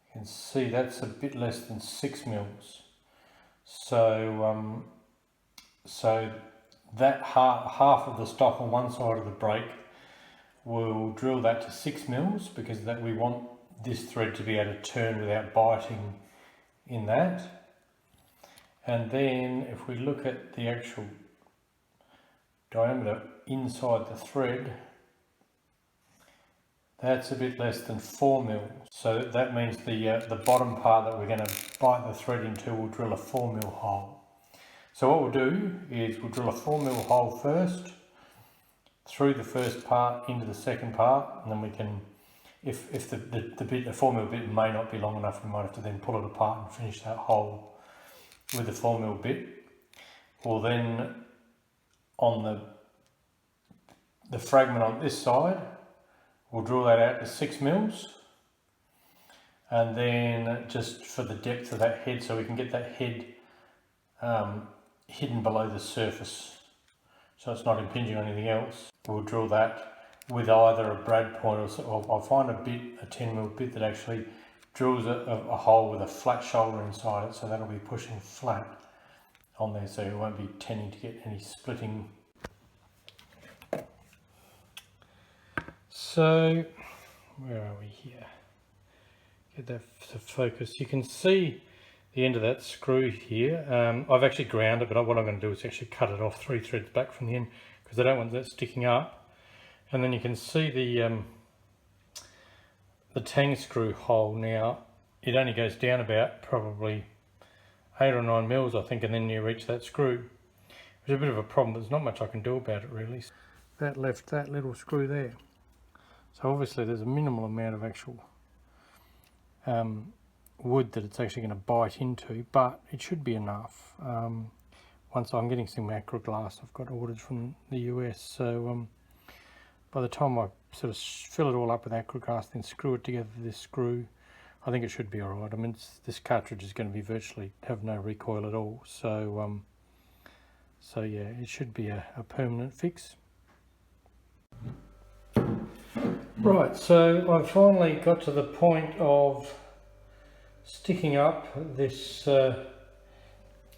you can see that's a bit less than 6mm. So that half of the stock on one side of the brake, we'll drill that to 6 mils because that we want this thread to be able to turn without biting in that. And then if we look at the actual diameter inside the thread, that's a bit less than 4 mils. So that means the bottom part that we're going to bite the thread into will drill a 4 mil hole. So what we'll do is we'll drill a 4 mil hole first, through the first part into the second part, and then we can, if the 4 mil bit may not be long enough, we might have to then pull it apart and finish that hole with the 4 mil bit. We'll then, on the fragment on this side, we'll drill that out to 6 mils, and then just for the depth of that head, so we can get that head hidden below the surface, so it's not impinging on anything else. We'll drill that with either a brad point or I'll find a 10 mil bit that actually drills a hole with a flat shoulder inside it, so that'll be pushing flat on there, so it won't be tending to get any splitting. So where are we here? Get that to focus. You can see the end of that screw here. I've actually ground it, but what I'm going to do is actually cut it off 3 threads back from the end because I don't want that sticking up. And then you can see the tang screw hole now. It only goes down about probably 8 or 9 mils, I think, and then you reach that screw. Which is a bit of a problem. There's not much I can do about it really. That left that little screw there. So obviously there's a minimal amount of actual wood that it's actually going to bite into, but it should be enough. Once I'm getting some acrylic glass I've got ordered from the US, so by the time I sort of fill it all up with acrylic glass, then screw it together with this screw, I think it should be alright. I mean, this cartridge is going to be virtually have no recoil at all, so so yeah, it should be a permanent fix. Right, so I've finally got to the point of sticking up this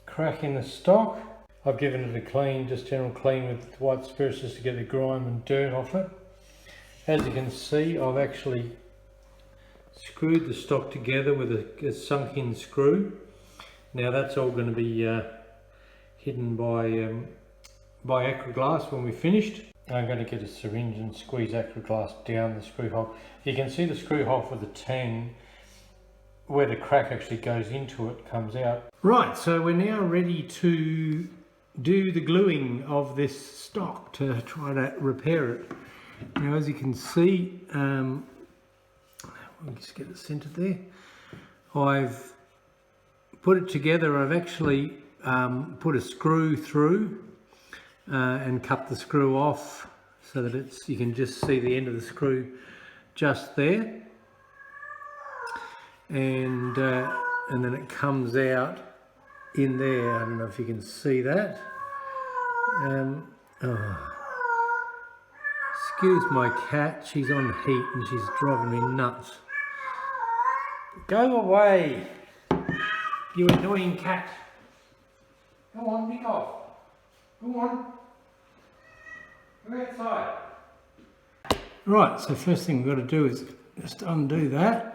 crack in the stock. I've given it a clean, just general clean with white spirits just to get the grime and dirt off it. As you can see, I've actually screwed the stock together with a sunk in screw. Now that's all going to be hidden by acrylic glass when we're finished. I'm going to get a syringe and squeeze acrylic glass down the screw hole. You can see the screw hole for the tang, where the crack actually goes into it, comes out. Right, so we're now ready to do the gluing of this stock to try to repair it. Now as you can see, I'll just get it centered there. I've put it together. I've actually put a screw through and cut the screw off so that you can just see the end of the screw just there, and then it comes out in there. I don't know if you can see that. Excuse my cat, she's on heat and she's driving me nuts. Go away, you annoying cat. Go on, pick off. Go on. Go outside. Right, so first thing we've got to do is just undo that.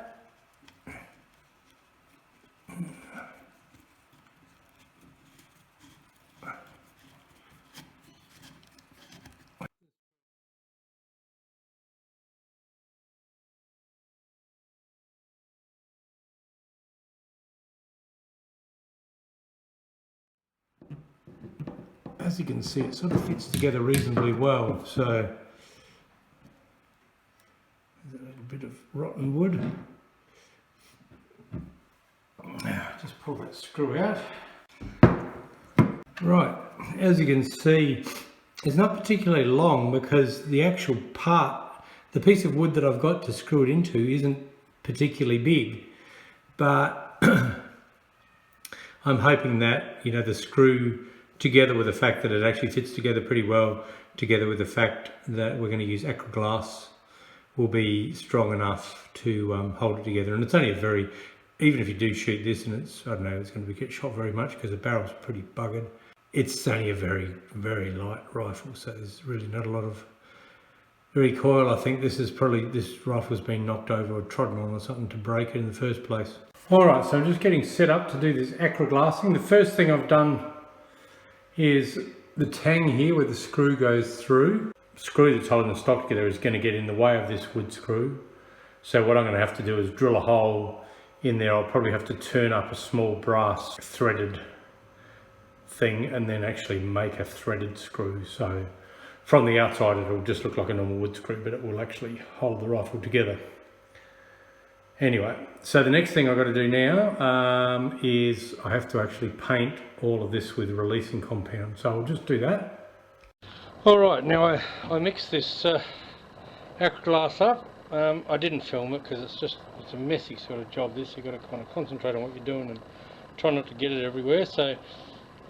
As you can see, it sort of fits together reasonably well, so there's a little bit of rotten wood. Now, just pull that screw out. Right, as you can see, it's not particularly long because the actual part, the piece of wood that I've got to screw it into isn't particularly big, but I'm hoping that, you know, the screw, together with the fact that it actually fits together pretty well, together with the fact that we're going to use acrylic glass, will be strong enough to hold it together. And it's only a very, even if you do shoot this and it's, I don't know, it's going to get shot very much because the barrel's pretty buggered. it's only a very, very light rifle, so there's really not a lot of recoil. I think this rifle's been knocked over or trodden on or something to break it in the first place. Alright, so I'm just getting set up to do this acrylic glassing. The first thing I've done is the tang here where the screw goes through. The screw that's holding the stock together is going to get in the way of this wood screw. So what I'm going to have to do is drill a hole in there. I'll probably have to turn up a small brass threaded thing and then actually make a threaded screw. So from the outside it'll just look like a normal wood screw, but it will actually hold the rifle together. Anyway, so the next thing I've got to do now is I have to actually paint all of this with releasing compound. So I'll just do that. Alright, now I mixed this acrylic glass up. I didn't film it because it's a messy sort of job this. You've got to kind of concentrate on what you're doing and try not to get it everywhere. So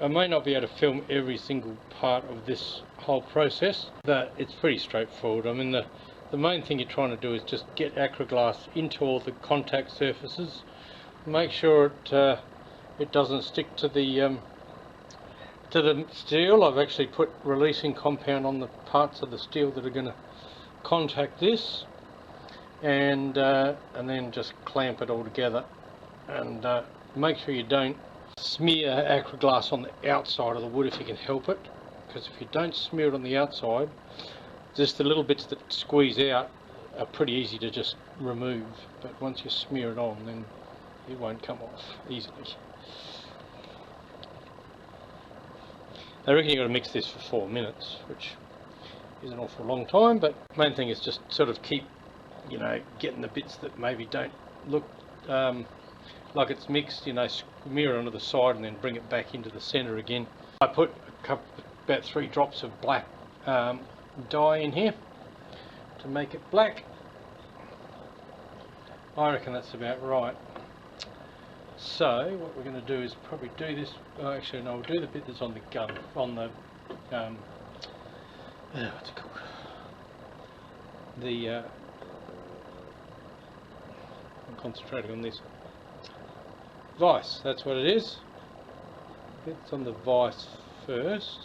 I may not be able to film every single part of this whole process, but it's pretty straightforward. I mean, the main thing you're trying to do is just get acrylic glass into all the contact surfaces. Make sure it doesn't stick to the steel. I've actually put releasing compound on the parts of the steel that are going to contact this, and then just clamp it all together, and make sure you don't smear acrylic glass on the outside of the wood if you can help it, because if you don't smear it on the outside, just the little bits that squeeze out are pretty easy to just remove, but once you smear it on, then it won't come off easily. I reckon you've got to mix this for 4 minutes, which is an awful long time, but main thing is just sort of keep, you know, getting the bits that maybe don't look like it's mixed, you know, smear it onto the side and then bring it back into the center again. I put about 3 drops of black dye in here to make it black. I reckon that's about right. So what we're going to do is probably do this. Actually, no, we'll do the bit that's on the gun, on the what's it called? The I'm concentrating on this vice. That's what it is. It's on the vice first.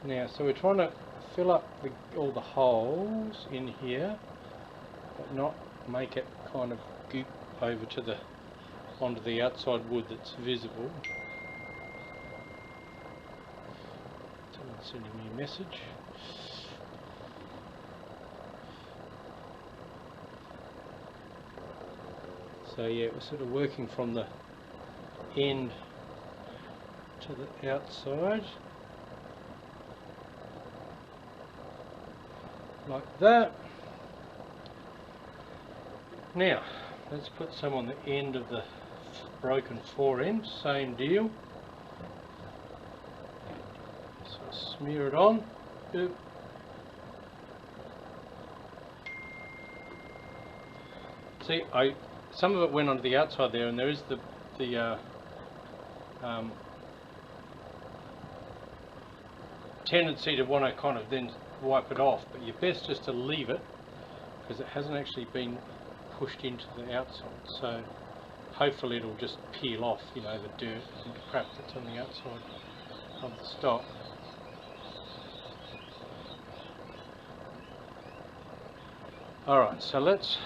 Now, so we're trying to fill up all the holes in here, but not make it kind of goop over to onto the outside wood that's visible. Someone's sending me a message. So yeah, we're sort of working from the end to the outside, like that. Now, let's put some on the end of the broken forend, same deal. So smear it on. Oop. See, some of it went onto the outside there, and there is the tendency to want to kind of then wipe it off, but you're best just to leave it because it hasn't actually been pushed into the outside, so hopefully it'll just peel off, you know, the dirt and crap that's on the outside of the stock. Alright, so let's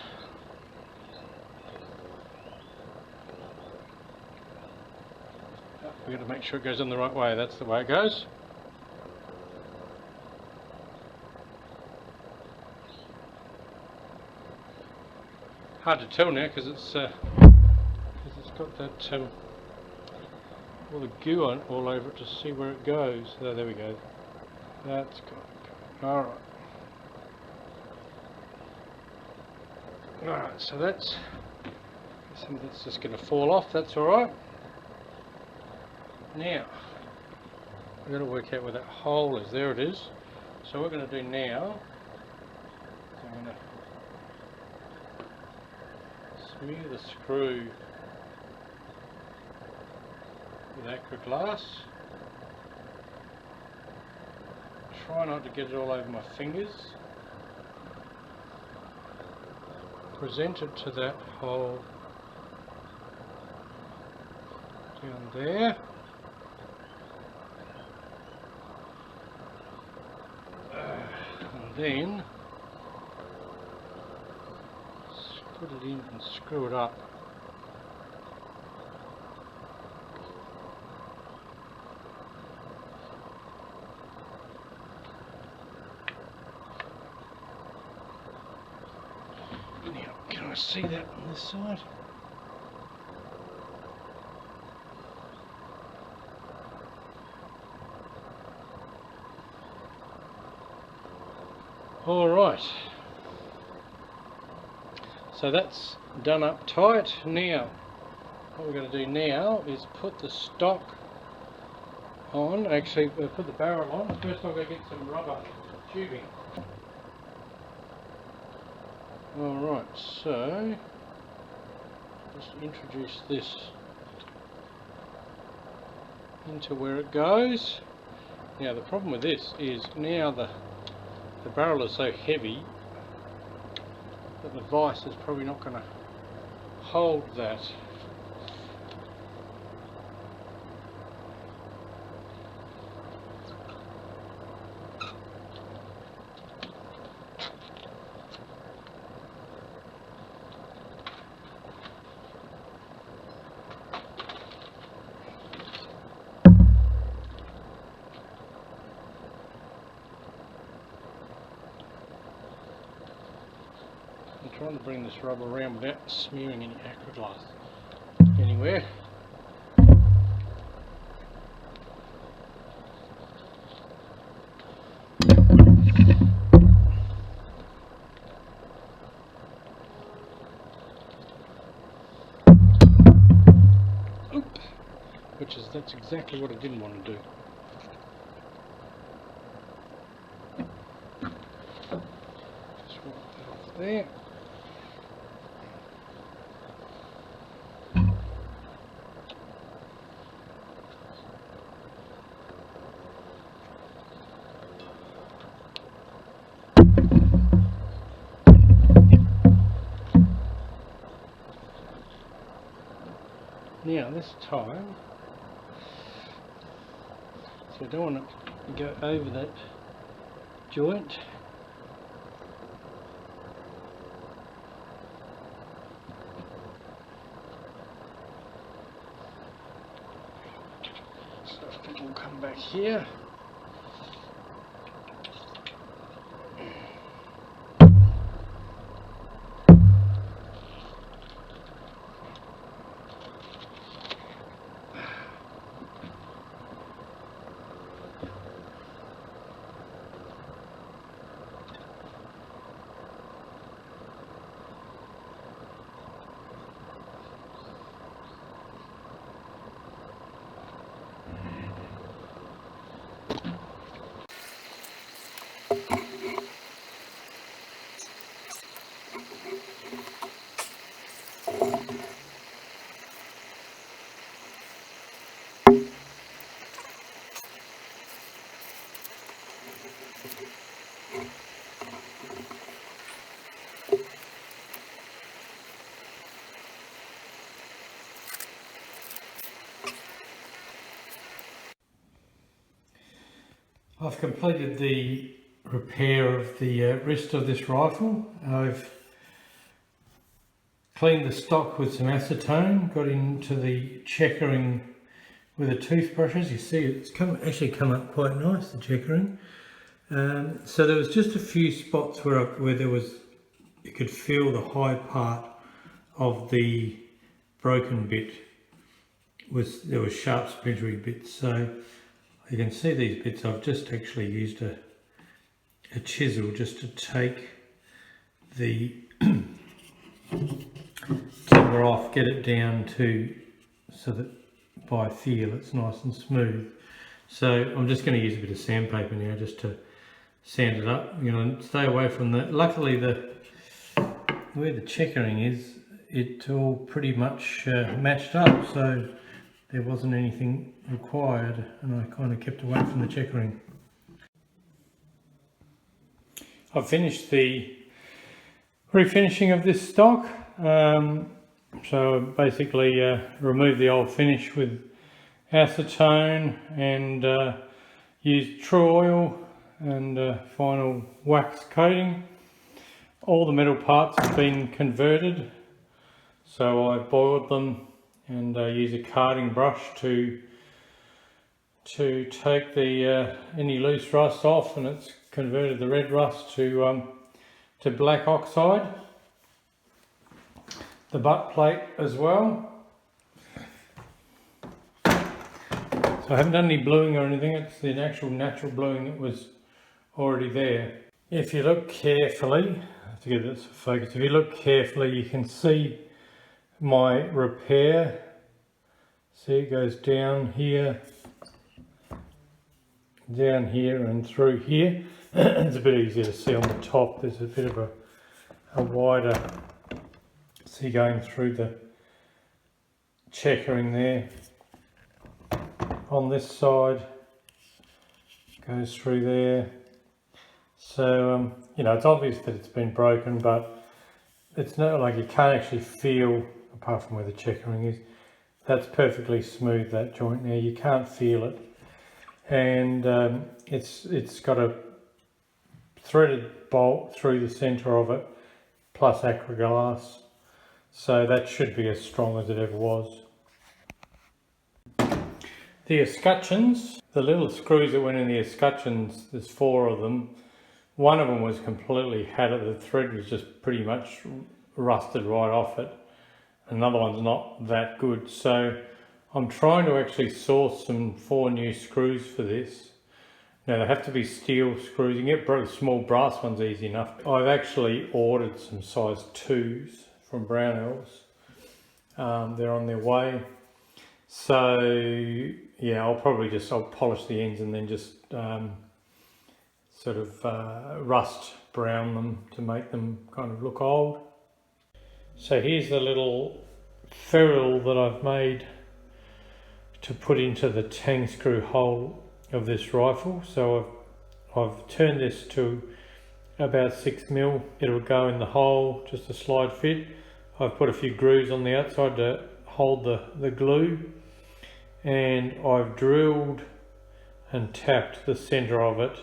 we've got to make sure it goes in the right way. That's the way it goes. Hard to tell now because it's got that all the goo on all over it to see where it goes. So there we go. That's good. All right. All right. So that's some of that's just going to fall off. That's all right. Now we've got to work out where that hole is. There it is. So what we're going to do now is I'm going to smear the screw with acrylic glass. Try not to get it all over my fingers. Present it to that hole down there. then put it in and screw it up. Now, can I see that on this side? Alright, so that's done up tight. Now, what we're going to do now is put the stock on. Actually, we'll put the barrel on. First I'm going to get some rubber tubing. Alright, so just introduce this into where it goes. Now the problem with this is now the barrel is so heavy that the vise is probably not going to hold that. I'm trying to bring this rubber around without smearing any acrylate anywhere. Oop. That's exactly what I didn't want to do. Just wipe that off there. Now this time, so I don't want to go over that joint. So it will come back here. I've completed the repair of the wrist of this rifle. I've cleaned the stock with some acetone, got into the checkering with a toothbrush. As you see, it's actually come up quite nice, the checkering. So there was just a few spots where there was, you could feel the high part of the broken bit. There were sharp splintery bits. So you can see these bits. I've just actually used a chisel just to take the timber off, get it down to so that by feel it's nice and smooth. So I'm just going to use a bit of sandpaper now just to sand it up. You know, stay away from the. Luckily, where the checkering is, it all pretty much matched up. So there wasn't anything required, and I kind of kept away from the checkering. I've finished the refinishing of this stock. So basically removed the old finish with acetone and used true oil and final wax coating. All the metal parts have been converted, so I boiled them and use a carding brush to take the any loose rust off, and it's converted the red rust to black oxide. The butt plate as well. So I haven't done any bluing or anything, it's the actual natural bluing that was already there. If you look carefully, to get this focus, if you look carefully you can see my repair. See, it goes down here and through here. It's a bit easier to see on the top, there's a bit of a wider, see, going through the checkering there. On this side, goes through there. So, you know, it's obvious that it's been broken, but it's not like you can't actually feel, apart from where the checkering is, that's perfectly smooth, that joint there, you can't feel it. And it's got a threaded bolt through the centre of it, plus acryglass, so that should be as strong as it ever was. The escutcheons, the little screws that went in the escutcheons, there's 4 of them. One of them was completely had it, the thread was just pretty much rusted right off it. Another one's not that good, so I'm trying to actually source some 4 new screws for this. Now they have to be steel screws, you can get small brass ones easy enough. I've actually ordered some size 2s from Brownells. They're on their way. So yeah, I'll polish the ends and then just sort of rust brown them to make them kind of look old. So here's the little ferrule that I've made to put into the tang screw hole of this rifle. So I've turned this to about 6mm. It'll go in the hole, just a slide fit. I've put a few grooves on the outside to hold the glue, and I've drilled and tapped the centre of it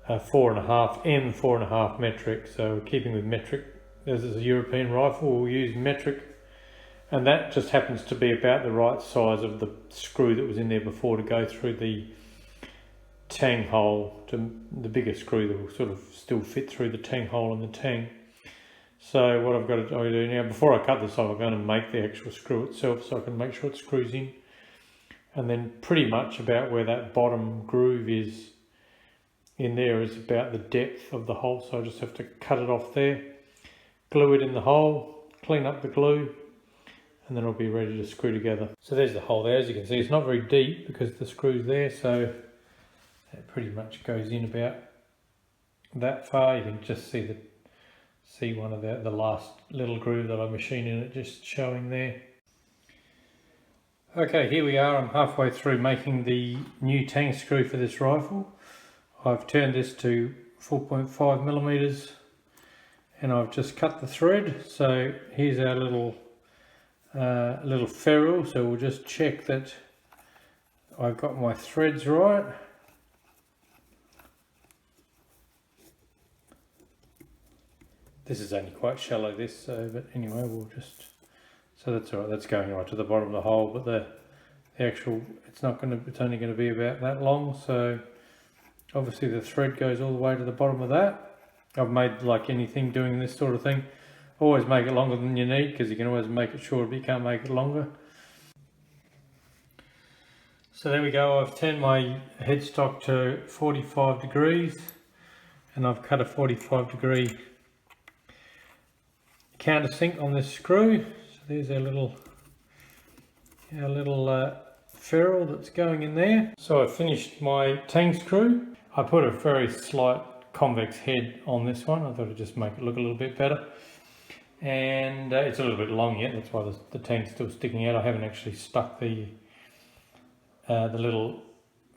4.5 metric. So keeping with metric, as is a European rifle, we'll use metric, and that just happens to be about the right size of the screw that was in there before to go through the tang hole, to the bigger screw that will sort of still fit through the tang hole in the tang. So what I've got to do now, before I cut this off, I'm going to make the actual screw itself so I can make sure it screws in. And then pretty much about where that bottom groove is in there is about the depth of the hole. So I just have to cut it off there, glue it in the hole, clean up the glue, and then it'll be ready to screw together. So there's the hole there. As you can see, it's not very deep because the screw's there, so it pretty much goes in about that far. You can just see one of the last little groove that I machined in it just showing there. Okay, here we are. I'm halfway through making the new tang screw for this rifle. I've turned this to 4.5mm and I've just cut the thread. So here's our little ferrule. So we'll just check that I've got my threads right. This is only quite shallow, this, but anyway, we'll just, so that's all right, that's going right to the bottom of the hole, but the actual, it's only going to be about that long, so obviously the thread goes all the way to the bottom of that. I've made, like anything doing this sort of thing, always make it longer than you need, because you can always make it shorter, but you can't make it longer. So there we go, I've turned my headstock to 45 degrees, and I've cut a 45-degree countersink on this screw. So there's our little ferrule that's going in there. So I finished my tang screw. I put a very slight convex head on this one. I thought it'd just make it look a little bit better. And it's a little bit long yet, that's why the tang's still sticking out. I haven't actually stuck the little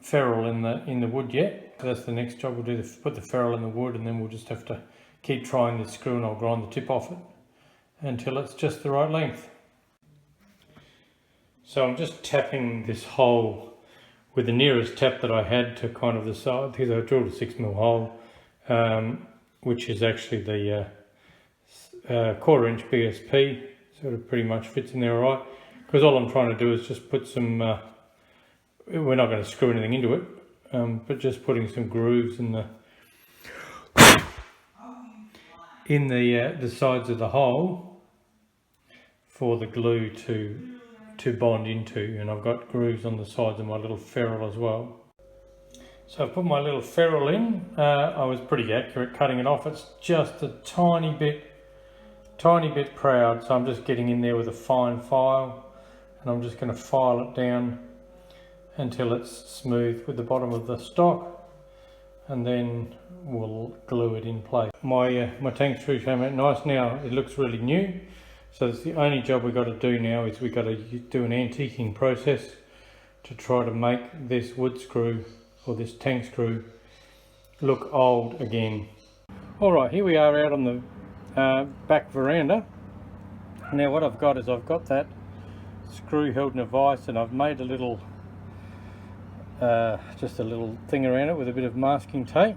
ferrule in the wood yet. So that's the next job. We'll do put the ferrule in the wood, and then we'll just have to keep trying this screw, and I'll grind the tip off it until it's just the right length. So I'm just tapping this hole with the nearest tap that I had to kind of the side, because I drilled a 6mm hole, which is actually the 1/4 inch BSP, sort of pretty much fits in there all right. Because all I'm trying to do is just put some, we're not going to screw anything into it, but just putting some grooves in the sides of the hole for the glue to bond into, and I've got grooves on the sides of my little ferrule as well. So I put my little ferrule in. I was pretty accurate cutting it off. It's just a tiny bit proud, so I'm just getting in there with a fine file, and I'm just going to file it down until it's smooth with the bottom of the stock, and then we'll glue it in place. My tank screw came out nice. Now it looks really new, so that's the only job we've got to do now, is we've got to do an antiquing process to try to make this wood screw, or this tank screw, look old again. Alright, here we are out on the back veranda. Now what I've got is I've got that screw held in a vise, and I've made a little just a little thing around it with a bit of masking tape,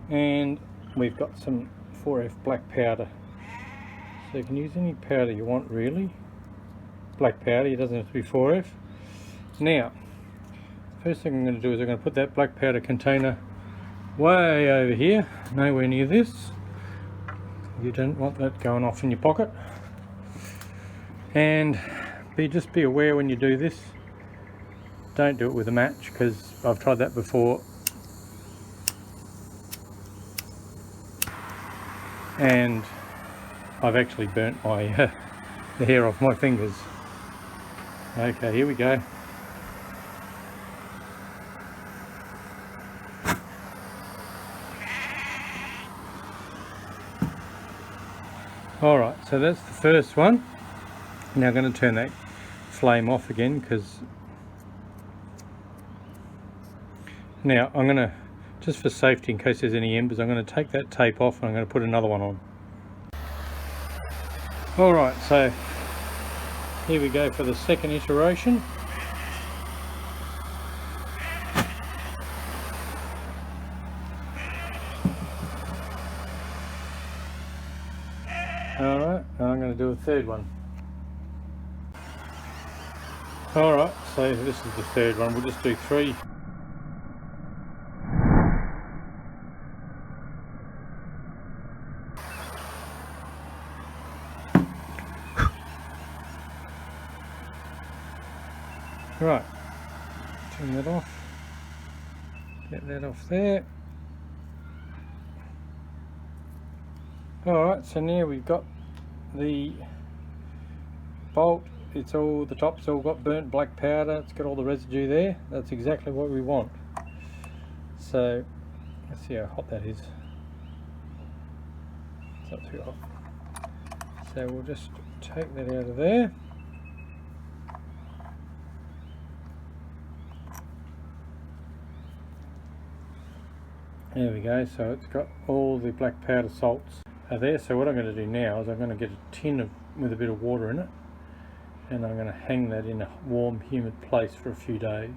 and we've got some 4F black powder. So you can use any powder you want really. Black powder, it doesn't have to be 4F. Now, first thing I'm going to do is I'm going to put that black powder container way over here, nowhere near this. You don't want that going off in your pocket. And just be aware when you do this, don't do it with a match, because I've tried that before and I've actually burnt my the hair off my fingers. Okay, here we go. Alright, so that's the first one. Now I'm going to turn that flame off again, because now I'm going to, just for safety in case there's any embers, I'm going to take that tape off and I'm going to put another one on. Alright, so here we go for the second iteration. Alright, I'm going to do a third one. Alright, so this is the third one. We'll just do 3. Right, turn that off, get that off there. Alright, so now we've got the bolt, it's all, the top's all got burnt black powder, it's got all the residue there. That's exactly what we want. So, let's see how hot that is. It's not too hot. So we'll just take that out of there. There we go, so it's got all the black powder salts are there. So what I'm going to do now is I'm going to get a tin with a bit of water in it, and I'm going to hang that in a warm, humid place for a few days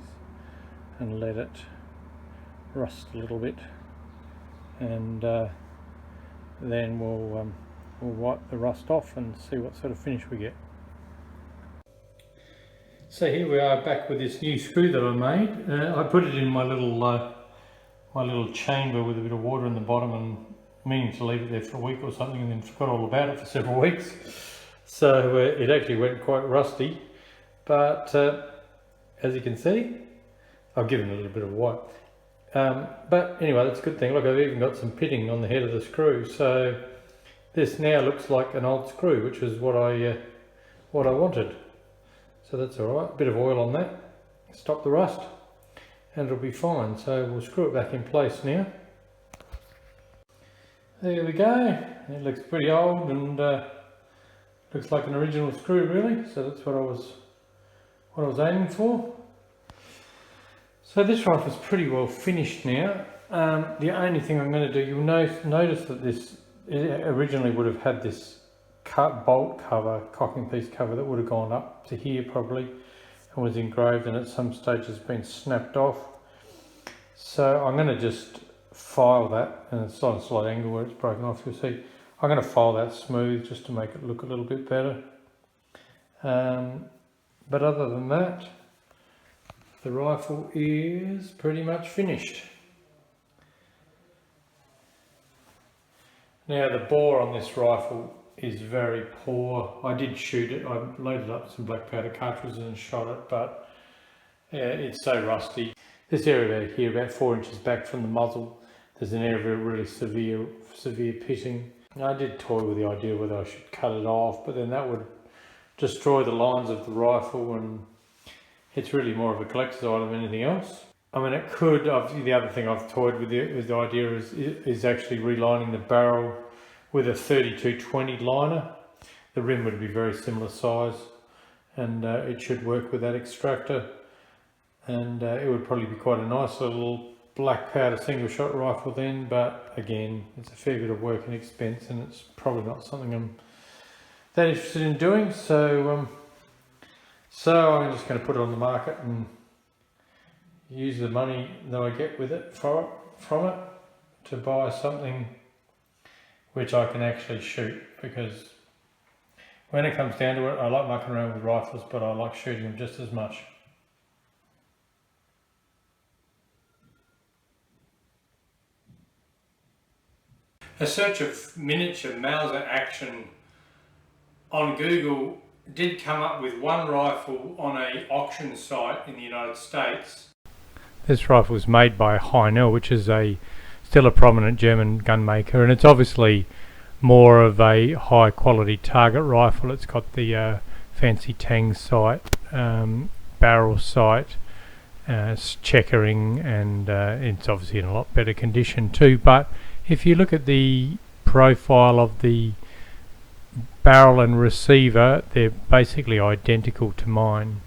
and let it rust a little bit, and then we'll wipe the rust off and see what sort of finish we get. So here we are back with this new screw that I made. I put it in my little chamber with a bit of water in the bottom, and meaning to leave it there for a week or something, and then forgot all about it for several weeks. So it actually went quite rusty, but as you can see, I've given it a little bit of a wipe. But anyway, that's a good thing. Look, I've even got some pitting on the head of the screw, so this now looks like an old screw, which is what I wanted. So that's all right. A bit of oil on that, stop the rust, and it'll be fine. So we'll screw it back in place now. There we go. It looks pretty old and looks like an original screw really. So that's what I was aiming for. So this rifle is pretty well finished now. The only thing I'm going to do, you'll notice that this originally would have had this bolt cover, cocking piece cover that would have gone up to here probably. and was engraved, and at some stage has been snapped off. So I'm going to just file that, and it's on a slight angle where it's broken off, you'll see. I'm going to file that smooth just to make it look a little bit better. But other than that, the rifle is pretty much finished. Now the bore on this rifle is very poor. I did shoot it, I loaded up some black powder cartridges and shot it, but it's so rusty. This area here, about 4 inches back from the muzzle, there's an area of really severe pitting. And I did toy with the idea whether I should cut it off, but then that would destroy the lines of the rifle, and it's really more of a collector's item than anything else. I mean, it could, the other thing I've toyed with the idea is actually relining the barrel with a 3220 liner. The rim would be very similar size, and it should work with that extractor, and it would probably be quite a nice little black powder single shot rifle then, but again, it's a fair bit of work and expense, and it's probably not something I'm that interested in doing, so I'm just going to put it on the market and use the money that I get with it from it to buy something which I can actually shoot, because when it comes down to it, I like mucking around with rifles, but I like shooting them just as much. A search of miniature Mauser action on Google did come up with one rifle on an auction site in the United States. This rifle was made by Kynoch, which is still a prominent German gun maker, and it's obviously more of a high quality target rifle. It's got the fancy tang sight, barrel sight, checkering, and it's obviously in a lot better condition too. But if you look at the profile of the barrel and receiver, they're basically identical to mine.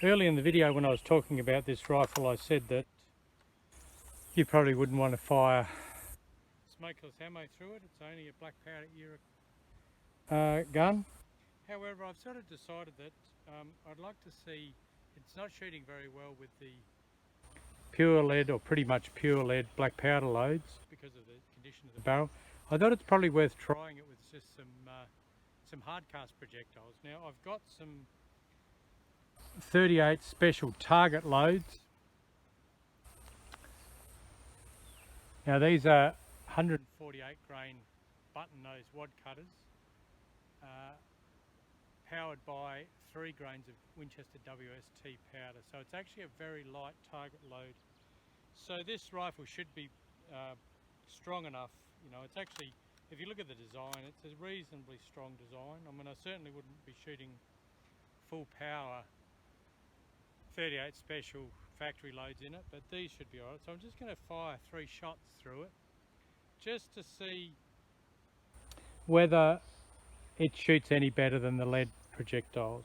Early in the video when I was talking about this rifle, I said that you probably wouldn't want to fire smokeless ammo through it. It's only a black powder era gun. However, I've sort of decided that I'd like to see, it's not shooting very well with the pure lead or pretty much pure lead black powder loads because of the condition of the barrel. I thought it's probably worth trying it with just some hard cast projectiles. Now I've got some 38 special target loads. Now these are 148 grain button nose wad cutters, powered by 3 grains of Winchester WST powder. So it's actually a very light target load. So this rifle should be strong enough. You know, it's actually, if you look at the design, it's a reasonably strong design. I mean, I certainly wouldn't be shooting full power 38 special factory loads in it, but these should be alright. So I'm just going to fire 3 shots through it just to see whether it shoots any better than the lead projectiles.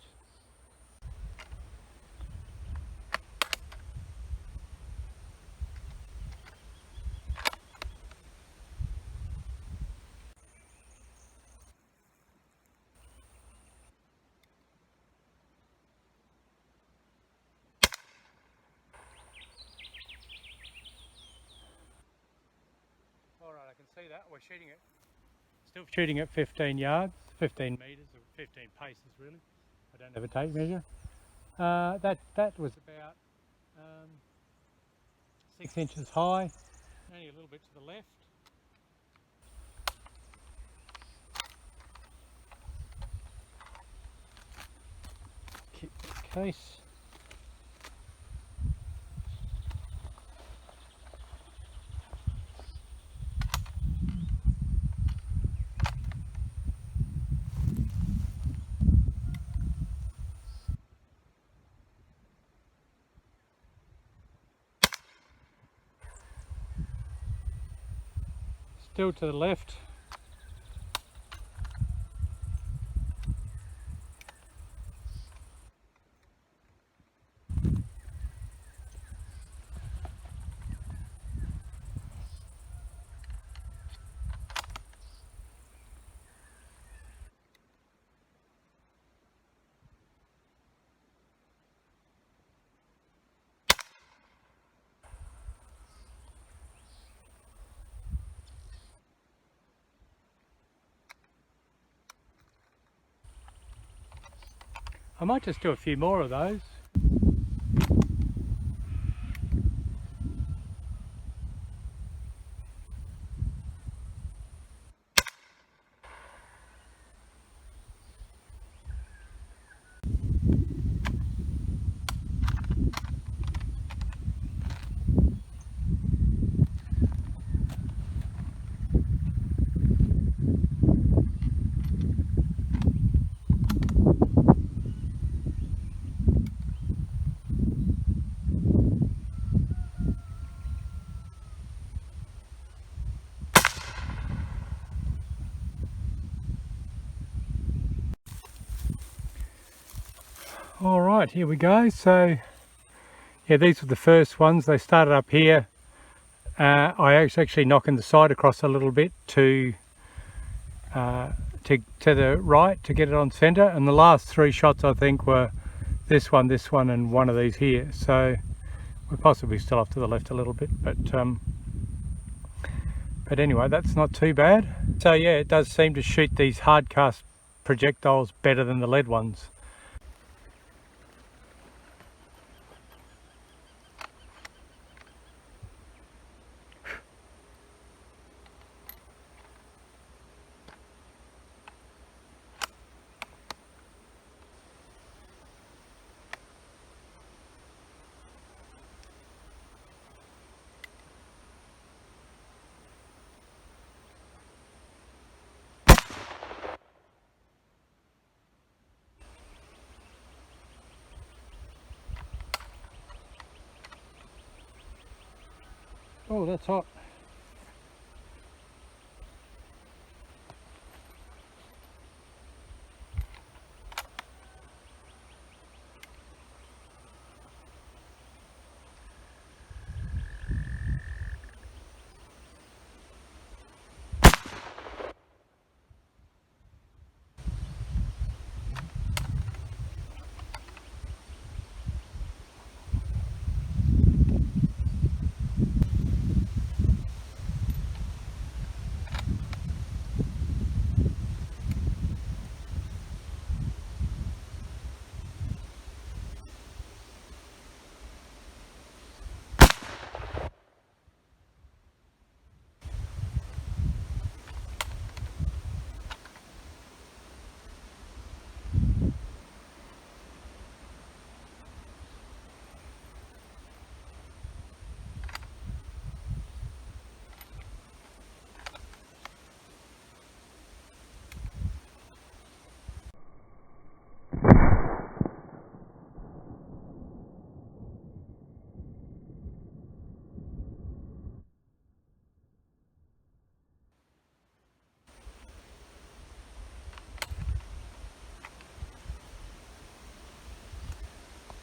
Alright, I can see that. We're shooting it. Still shooting at 15 yards, 15 metres, or 15 paces really. I don't have a tape measure. That was about 6 inches high, only a little bit to the left. Keep the case. Still to the left. I might just do a few more of those. All right, here we go. So yeah, these were the first ones. They started up here. I was actually knocking the side across a little bit to the right to get it on center, and the last three shots I think were this one, and one of these here. So we're possibly still off to the left a little bit, but anyway, that's not too bad. So yeah, it does seem to shoot these hard cast projectiles better than the lead ones. Oh, that's hot.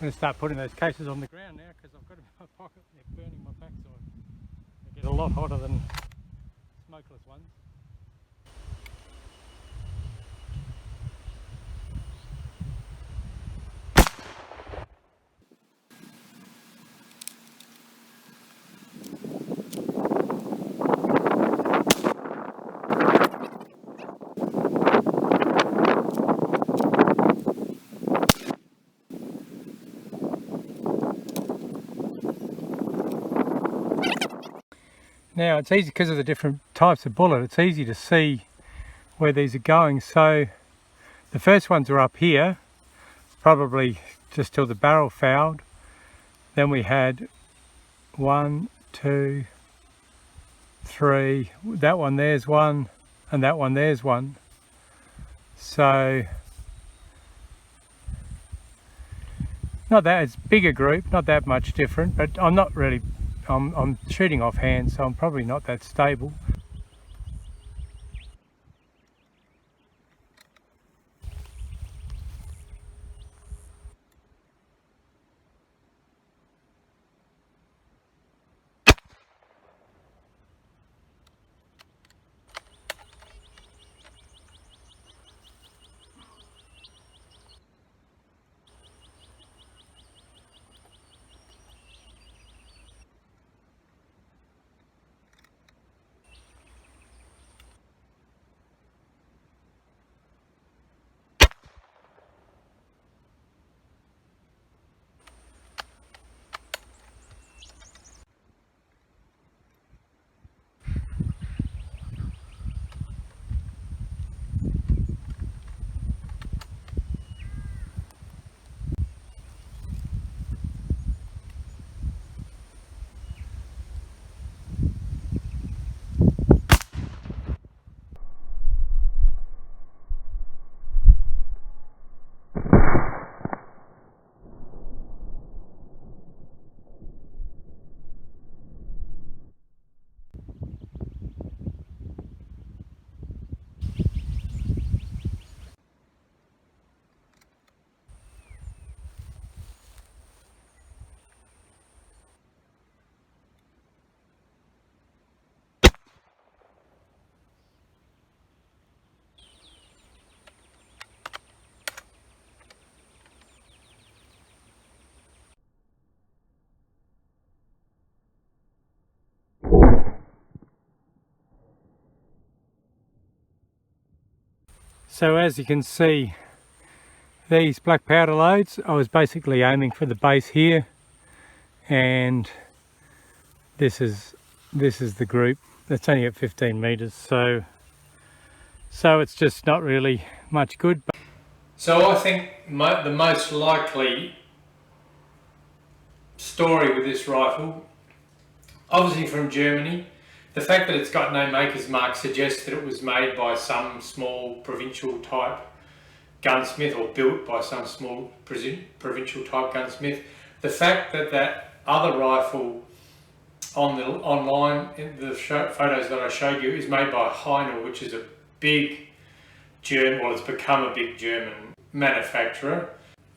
I'm going to start putting those cases on the ground now because I've got them in my pocket and they're burning my backside. They get a lot hotter than smokeless ones. Now it's easy because of the different types of bullet, it's easy to see where these are going. So the first ones are up here, probably just till the barrel fouled. Then we had 1, 2, 3, that one there's one, and that one there's one. So not that it's bigger group, not that much different, but I'm not really, I'm shooting offhand, so I'm probably not that stable. So as you can see, these black powder loads, I was basically aiming for the base here, and this is the group. That's only at 15 meters, so it's just not really much good. So I think the most likely story with this rifle, obviously from Germany, the fact that it's got no maker's mark suggests that it was made by some small provincial type gunsmith, or built by some small provincial type gunsmith. The fact that that other rifle online, in the photos that I showed you, is made by Kynoch, which is a big German, well, it's become a big German manufacturer,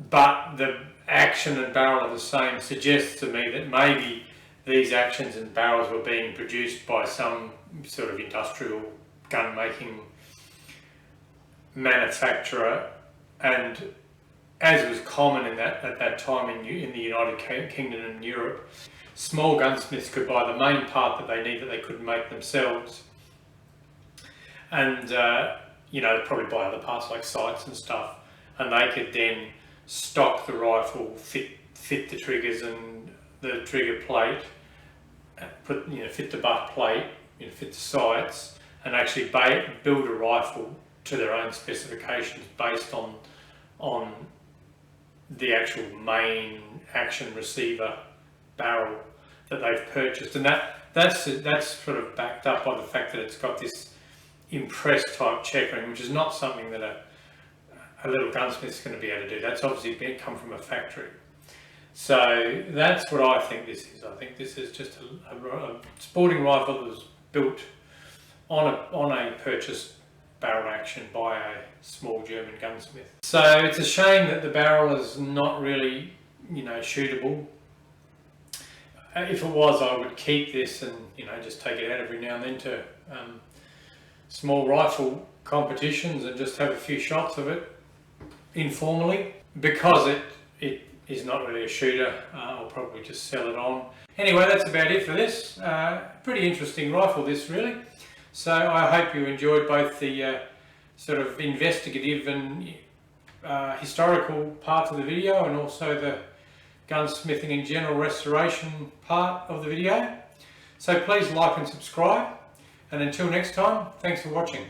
but the action and barrel are the same, suggests to me that maybe these actions and barrels were being produced by some sort of industrial gun making manufacturer, and as was common at that time in the United Kingdom and Europe, small gunsmiths could buy the main part that they need that they couldn't make themselves, and you know, probably buy other parts like sights and stuff, and they could then stock the rifle, fit the triggers and the trigger plate, fit the butt plate, fit the sights, and actually build a rifle to their own specifications based on the actual main action receiver barrel that they've purchased. And that's sort of backed up by the fact that it's got this impress type checkering, which is not something that a little gunsmith's going to be able to do. That's obviously come from a factory. So that's what I think this is. I think this is just a sporting rifle that was built on a purchased barrel action by a small German gunsmith. So it's a shame that the barrel is not really, shootable. If it was, I would keep this and just take it out every now and then to small rifle competitions and just have a few shots of it informally. Because it is not really a shooter, I'll probably just sell it on. Anyway, that's about it for this. Pretty interesting rifle, this, really. So I hope you enjoyed both the sort of investigative and historical part of the video, and also the gunsmithing and general restoration part of the video. So please like and subscribe, and until next time, thanks for watching.